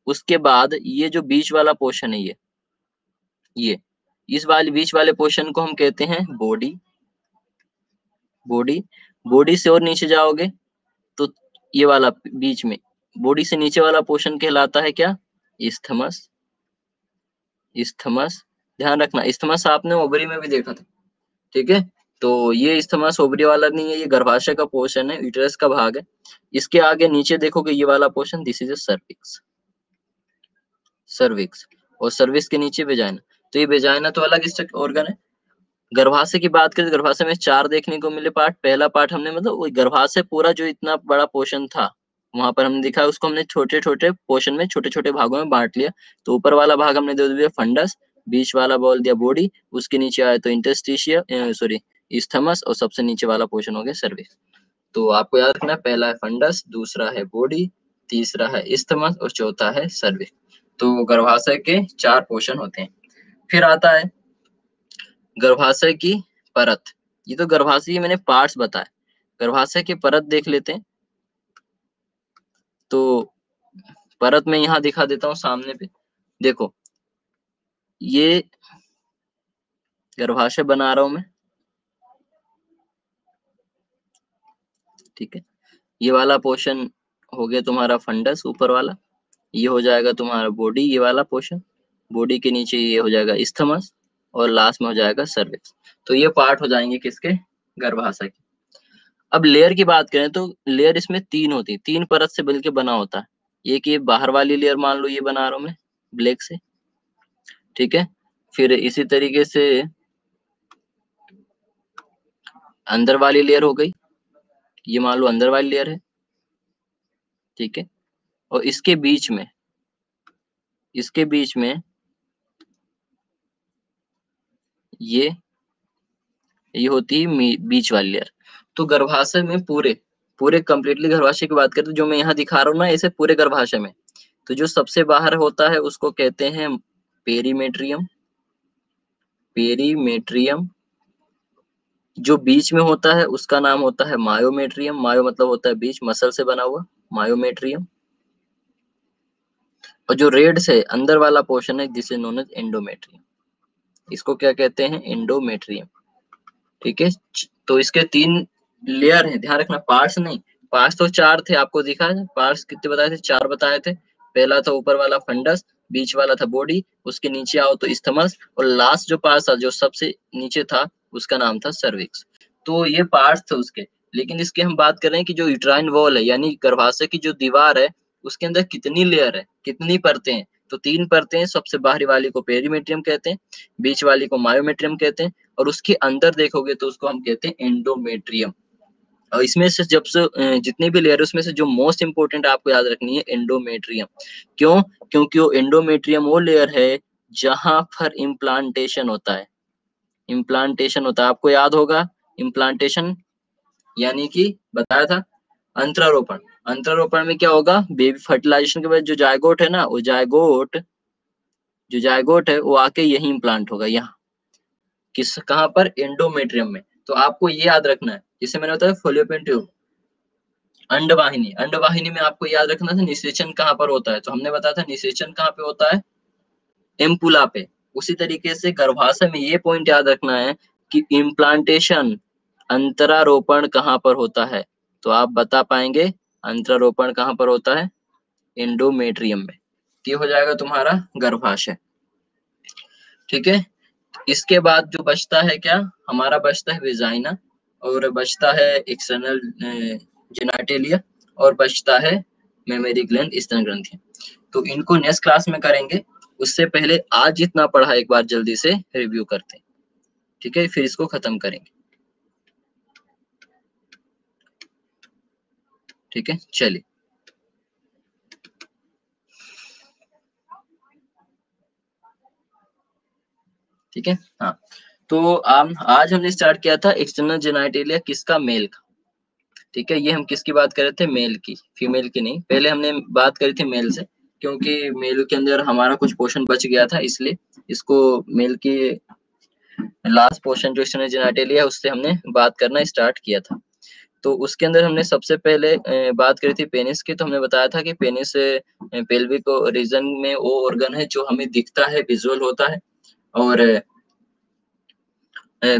उसके बाद ये जो बीच वाला पोर्शन है ये इस वाले बीच वाले पोर्शन को हम कहते हैं बॉडी। बॉडी, बॉडी से और नीचे जाओगे तो ये वाला बीच में, बॉडी से नीचे वाला पोर्शन कहलाता है क्या, इस्थमस। इस्थमस, ध्यान रखना इस्थमस आपने ओवरी में भी देखा था। ठीक है, तो ये इस्थमस ओवरी वाला नहीं है, ये गर्भाशय का पोर्शन है, यूटेरस का भाग है। इसके आगे नीचे देखोगे ये वाला portion, this is a cervix. Cervix, और सर्विक्स के नीचे वेजाइना। तो ये वेजाइना तो अलग ऑर्गन है। गर्भाशय की बात करें तो गर्भाशय में 4 देखने को मिले पार्ट। पहला पार्ट हमने मतलब वो गर्भाशय पूरा जो इतना बड़ा पोर्शन था वहां पर हमने दिखा, उसको हमने छोटे छोटे पोर्शन में, छोटे छोटे भागों में बांट लिया। तो ऊपर वाला भाग हमने दे दिया फंडस, बीच वाला बोल दिया बॉडी, उसके नीचे आया तो इंटरस्टिशिया सॉरी इस्थमस, और सबसे नीचे वाला पोर्शन हो गया सर्विक्स। तो आपको याद रखना, पहला है फंडस, दूसरा है बॉडी, तीसरा है इस्थमस, और चौथा है सर्विक्स। तो गर्भाशय के 4 पोर्शन होते हैं। फिर आता है गर्भाशय की परत। ये तो गर्भाशय के मैंने पार्ट्स बताए, गर्भाशय की परत देख लेते हैं। तो परत में यहाँ दिखा देता हूँ सामने पे, देखो ये गर्भाशय बना रहा हूं मैं। ठीक है, ये वाला पोर्शन हो गया तुम्हारा फंडस ऊपर वाला, ये हो जाएगा तुम्हारा बॉडी, ये वाला पोर्शन, बॉडी के नीचे ये हो जाएगा इस्थमस, और लास्ट में हो जाएगा सर्विक्स। तो ये पार्ट हो जाएंगे किसके, गर्भाशय के। अब लेयर की बात करें तो लेयर इसमें तीन होती है, तीन परत से मिलकर बना होता है। एक ये बाहर वाली लेयर मान लो ये बना रहा हूं मैं ब्लैक से, ठीक है। फिर इसी तरीके से अंदर वाली लेयर हो गई, ये मान लो अंदर वाली लेयर है, ठीक है। और इसके बीच में ये होती है बीच वाली लेयर। तो गर्भाशय में पूरे कंप्लीटली गर्भाशय की बात करें तो जो मैं यहाँ दिखा रहा हूँ ना, इसे पूरे गर्भाशय में, तो जो सबसे बाहर होता है उसको कहते हैं पेरीमेट्रियम। पेरीमेट्रियम जो बीच में होता है उसका नाम होता है मायोमेट्रियम। मायो मतलब होता है बीच, मसल से बना हुआ, मायोमेट्रियम। और जो रेड से अंदर वाला पोर्शन है जिसे नोन एज एंडोमेट्रियम, इसको क्या कहते हैं, एंडोमेट्रियम, ठीक है। तो इसके तीन लेयर हैं, ध्यान रखना, पार्ट्स नहीं। पार्ट्स तो चार थे, आपको दिखा है पार्ट्स कितने बताए थे, चार बताए थे। पहला था ऊपर वाला फंडस, बीच वाला था बॉडी, उसके नीचे आओ तो इस्थमस, और लास्ट जो पार्ट था जो सबसे नीचे था उसका नाम था सर्विक्स। तो ये पार्ट्स थे उसके। लेकिन इसकी हम बात कर रहे हैं कि जो यूट्राइन वॉल है यानी गर्भाशय की जो दीवार है उसके अंदर कितनी लेयर है, कितनी परतें हैं। तो तीन परतें हैं, सबसे बाहरी वाली को पेरीमेट्रियम कहते हैं, बीच वाली को मायोमेट्रियम कहते हैं, और उसके अंदर देखोगे तो उसको हम कहते हैं एंडोमेट्रियम। और इसमें से जितनी भी लेयर है उसमें से जो मोस्ट इंपोर्टेंट आपको याद रखनी है एंडोमेट्रियम। क्यों? क्योंकि वो एंडोमेट्रियम वो लेयर है जहां पर इम्प्लांटेशन होता है। इम्प्लांटेशन होता है, आपको याद होगा इम्प्लांटेशन यानी कि बताया था अंतरारोपण। अंतरारोपण में क्या होगा, बेबी फर्टिलाइजेशन के बाद जो जायगोट है ना, वो जायगोट है वो आके यही इम्प्लांट होगा, यहाँ किस कहाँ पर, एंडोमेट्रियम में। तो आपको ये याद रखना है, जिसे मैंने बताया फोलियोपियन ट्यूब, अंडवाहिनी। अंडवाहिनी में आपको याद रखना था निषेचन कहाँ पर होता है, तो हमने बताया था निषेचन कहाँ पे होता है, एम्पुला पे। उसी तरीके से गर्भाशय में ये पॉइंट याद रखना है कि इम्प्लांटेशन, अंतरारोपण कहाँ पर होता है। तो आप बता पाएंगे अंतरारोपण कहाँ पर होता है, एंडोमेट्रियम में। ये हो जाएगा तुम्हारा गर्भाशय, ठीक है। इसके बाद जो बचता है क्या, हमारा बचता है वेजाइना, और बचता है एक्सटर्नल जेनिटलिया, और बचता है मेमोरी ग्लैंड, स्तन ग्रंथि। तो इनको नेक्स्ट क्लास में करेंगे, उससे पहले आज जितना पढ़ा एक बार जल्दी से रिव्यू करते हैं, ठीक है, फिर इसको खत्म करेंगे, ठीक है। चलिए, ठीक है। हाँ, तो आज हमने स्टार्ट किया था एक्सटर्नल जेनिटलिया किसका, मेल का, ठीक है। ये हम किसकी बात कर रहे थे, मेल की, फीमेल की नहीं। पहले हमने बात करी थी मेल से, क्योंकि मेल के अंदर हमारा कुछ पोर्शन बच गया था, इसलिए इसको मेल की लास्ट पोर्शन जो एक्सटर्नल जेनिटलिया है उससे हमने बात करना स्टार्ट किया था। तो उसके अंदर हमने सबसे पहले बात करी थी पेनिस की। तो हमने बताया था कि पेनिस पेल्विक रीजन में वो ऑर्गन है जो हमें दिखता है, विजुअल होता है, और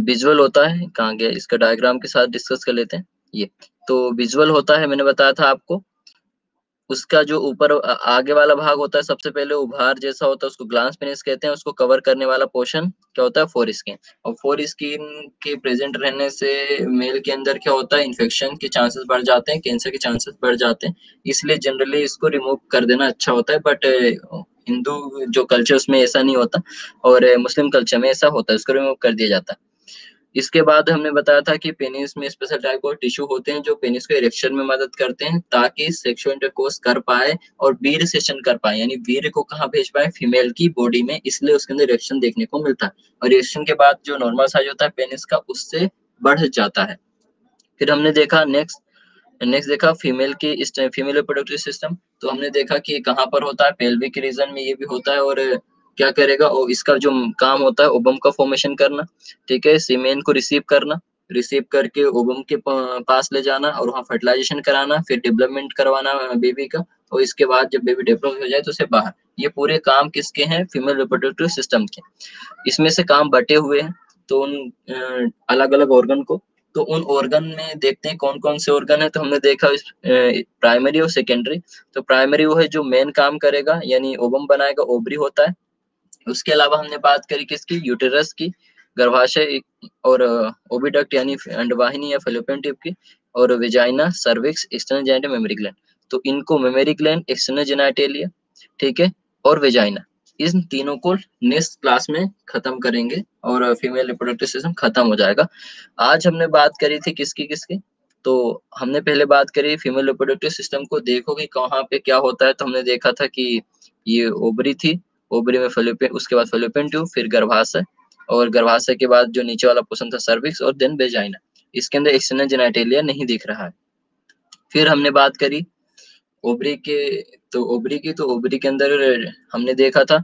विजुअल होता है, कहाँ गया, इसका डायग्राम के साथ डिस्कस कर लेते हैं। ये तो विजुअल होता है, मैंने बताया था आपको। उसका जो ऊपर आगे वाला भाग होता है सबसे पहले उभार जैसा होता है, उसको ग्लांस पेनिस कहते हैं। उसको कवर करने वाला पोर्शन क्या होता है, फोर स्किन। और फोर स्किन के प्रेजेंट रहने से मेल के अंदर क्या होता है, इन्फेक्शन के चांसेस बढ़ जाते हैं, कैंसर के चांसेस बढ़ जाते हैं। इसलिए जनरली इसको रिमूव कर देना अच्छा होता है। बट हिंदू जो कल्चर उसमें ऐसा नहीं होता, और मुस्लिम कल्चर में ऐसा होता है, उसको रिमूव कर दिया जाता है। इसके बाद हमने बताया था कि पेनिस में स्पेशल टाइप ऑफ टिश्यू होते हैं जो पेनिस को इरेक्शन में मदद करते हैं, ताकि सेक्सुअल इंटरकोर्स कर पाए और वीर्य सेचन कर पाए, यानी वीर्य को कहाँ भेज पाए, फीमेल की बॉडी में, इसलिए उसके अंदर इरेक्शन देखने को मिलता है। और इरेक्शन के बाद जो नॉर्मल साइज होता है पेनिस का उससे बढ़ जाता है। फिर हमने देखा नेक्स्ट देखा फीमेल की फीमेल रिप्रोडक्टिव सिस्टम। तो हमने देखा कि कहाँ पर होता है, पेल्विक रीजन में ये भी होता है। और क्या करेगा, और इसका जो काम होता है ओवम का फॉर्मेशन करना, ठीक है, सीमेन को रिसीव करना, रिसीव करके ओवम के पास ले जाना और वहाँ फर्टिलाइजेशन कराना, फिर डेवलपमेंट करवाना बेबी का। और इसके बाद जब बेबी डेवलप हो जाए तो उसे बाहर। ये पूरे काम किसके हैं, फीमेल रिप्रोडक्टिव सिस्टम के। इसमें से काम बटे हुए हैं, तो उन अलग अलग ऑर्गन को तो उन ऑर्गन में देखते हैं कौन-कौन से ऑर्गन है, तो हमने देखा प्राइमरी और सेकेंडरी। तो प्राइमरी वो है जो मेन काम करेगा, यानी ओवम बनाएगा, ओवरी होता है। उसके अलावा हमने बात करी किसकी, यूटेरस की, गर्भाशय और ओविडक्ट यानी अंडवाहिनी या फैलोपियन ट्यूब की, और vagina, cervix, external genital, mammary gland. तो इनको मेमरी ग्लैंड, एक्सटर्नल जेनिटलिया, ठीक है, और वेजाइना, इन तीनों को नेक्स्ट क्लास में खत्म करेंगे और फीमेल रिप्रोडक्टिव सिस्टम खत्म हो जाएगा। आज हमने बात करी थी किसकी किसकी, तो हमने पहले बात करी फीमेल रिप्रोडक्टिव सिस्टम को, देखो कि कहाँ पे क्या होता है। तो हमने देखा था कि ये ओवरी थी, ओवरी में फैलोपियन, उसके बाद फैलोपियन ट्यूब, फिर गर्भाशय, और गर्भाशय के बाद जो नीचे वाला पोर्शन था सर्विक्स, और देन वेजाइना। इसके अंदर एक्सटर्नल जेनिटलिया नहीं दिख रहा है। फिर हमने बात करी ओवरी के, तो ओवरी की, तो ओवरी के अंदर हमने देखा था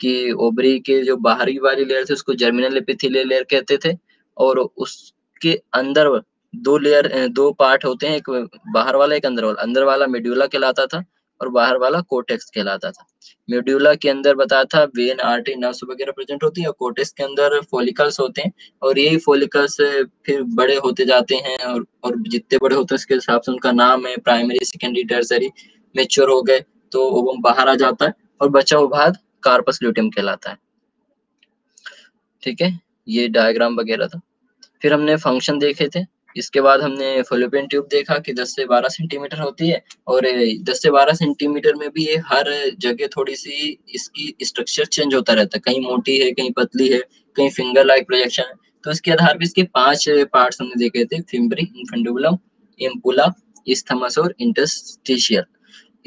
कि ओवरी के जो बाहरी वाली लेयर थी उसको जर्मिनल एपिथेलियल लेयर कहते थे, और उसके अंदर दो पार्ट होते हैं, एक बाहर वाला एक अंदर वाला। अंदर वाला मेड्यूला कहलाता था और बाहर वाला कोर्टेक्स कहलाता था। मेड्यूला के अंदर बताया था वेन, आर्टरी, नर्व्स वगैरह प्रेजेंट होती है, और कोर्टेक्स के अंदर फॉलिकल्स होते हैं, और यही फॉलिकल्स फिर बड़े होते जाते हैं, और जितने बड़े होते हैं उसके हिसाब से उनका नाम है, प्राइमरी, सेकेंडरी, टर्सरी। मैच्योर हो गए तो ओवम बाहर आ जाता है, और बचा हुआ भाग कार्पस ल्यूटियम कहलाता है। ठीक है, ये डायग्राम वगैरह था। फिर हमने फंक्शन देखे थे। इसके बाद हमने फैलोपियन ट्यूब देखा कि 10 से 12 सेंटीमीटर होती है, और 10 से 12 सेंटीमीटर में भी ये हर जगह थोड़ी सी इसकी स्ट्रक्चर चेंज होता रहता है, कहीं मोटी है, कहीं पतली है, कहीं फिंगर लाइक प्रोजेक्शन है। तो इसके आधार पर इसके 5 पार्ट्स हमने देखे थे, फिम्बरी, इन्फेंडुबुलम, एम्पुला, इस्थमस और इंटरस्टिशियल।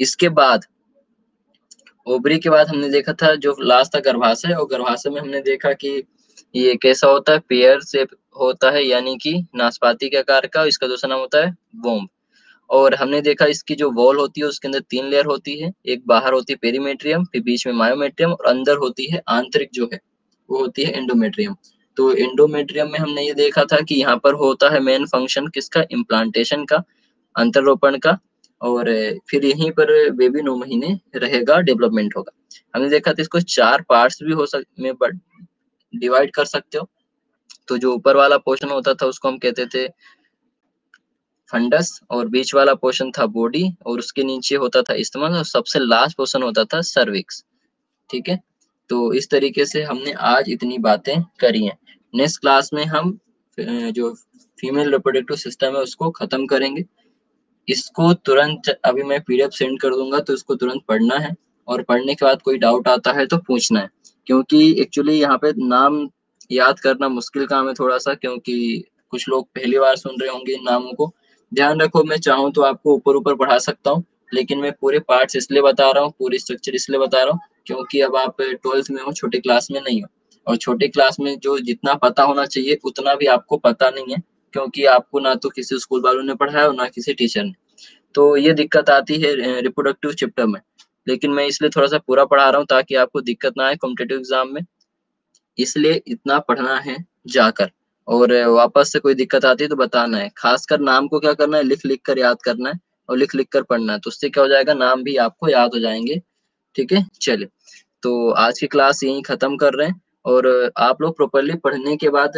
इसके बाद ओवरी के बाद हमने देखा था जो लास्ट था गर्भाशय, और गर्भाशय में हमने देखा कि ये कैसा होता है, पेयर शेप होता है, यानी कि नाशपाती के आकार का। इसका दूसरा नाम होता है वोम्ब। और हमने देखा इसकी जो वॉल होती है उसके अंदर 3 लेयर होती है, एक बाहर होती है पेरीमेट्रियम, फिर बीच में मायोमेट्रियम, और अंदर होती है आंतरिक जो है वो होती है एंडोमेट्रियम। तो एंडोमेट्रियम में हमने ये देखा था कि यहाँ पर होता है मेन फंक्शन किसका, इम्प्लांटेशन का, अंतरोपण का, और फिर यहीं पर बेबी 9 महीने रहेगा, डेवलपमेंट होगा। हमने देखा था इसको 4 पार्ट्स भी में डिवाइड कर सकते हो। तो जो ऊपर वाला पोर्शन होता था उसको हम कहते थे फंडस, और बीच वाला पोर्शन था बॉडी, और उसके नीचे होता था इस्टमस, और सबसे लास्ट पोर्शन होता था सर्विक्स। ठीक है, तो इस तरीके से हमने आज इतनी बातें करी हैं। नेक्स्ट क्लास में हम जो फीमेल रिप्रोडक्टिव सिस्टम है उसको खत्म करेंगे। इसको तुरंत अभी मैं पीडीएफ सेंड कर दूंगा, तो इसको तुरंत पढ़ना है, और पढ़ने के बाद कोई डाउट आता है तो पूछना है, क्योंकि एक्चुअली यहाँ पे नाम याद करना मुश्किल काम है थोड़ा सा, क्योंकि कुछ लोग पहली बार सुन रहे होंगे इन नामों को। ध्यान रखो, मैं चाहूँ तो आपको ऊपर ऊपर पढ़ा सकता हूँ, लेकिन मैं पूरे पार्ट्स इसलिए बता रहा हूँ, पूरी स्ट्रक्चर इसलिए बता रहा हूँ, क्योंकि अब आप 12th में हो, छोटी क्लास में नहीं हो, और छोटी क्लास में जो जितना पता होना चाहिए उतना भी आपको पता नहीं है, क्योंकि आपको ना तो किसी स्कूल वालों ने पढ़ाया और ना किसी टीचर ने। तो ये दिक्कत आती है रिप्रोडक्टिव चैप्टर में, लेकिन मैं इसलिए थोड़ा सा पूरा पढ़ा रहा हूँ ताकि आपको दिक्कत ना आए कॉम्पिटिटिव एग्जाम में। इसलिए इतना पढ़ना है जाकर, और वापस से कोई दिक्कत आती है तो बताना है। खासकर नाम को क्या करना है, लिख लिख कर याद करना है, और लिख लिख कर पढ़ना है, तो उससे क्या हो जाएगा, नाम भी आपको याद हो जाएंगे। ठीक है, चलिए, तो आज की क्लास यहीं खत्म कर रहे हैं, और आप लोग प्रॉपरली पढ़ने के बाद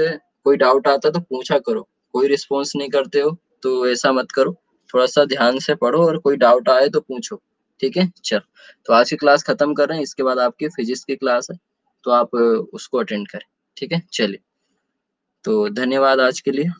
कोई डाउट आता है तो पूछा करो। कोई रिस्पॉन्स नहीं करते हो तो ऐसा मत करो, थोड़ा सा ध्यान से पढ़ो, और कोई डाउट आए तो पूछो। ठीक है, चल, तो आज की क्लास खत्म कर रहे हैं। इसके बाद आपकी फिजिक्स की क्लास है, तो आप उसको अटेंड करें। ठीक है, चलिए, तो धन्यवाद आज के लिए।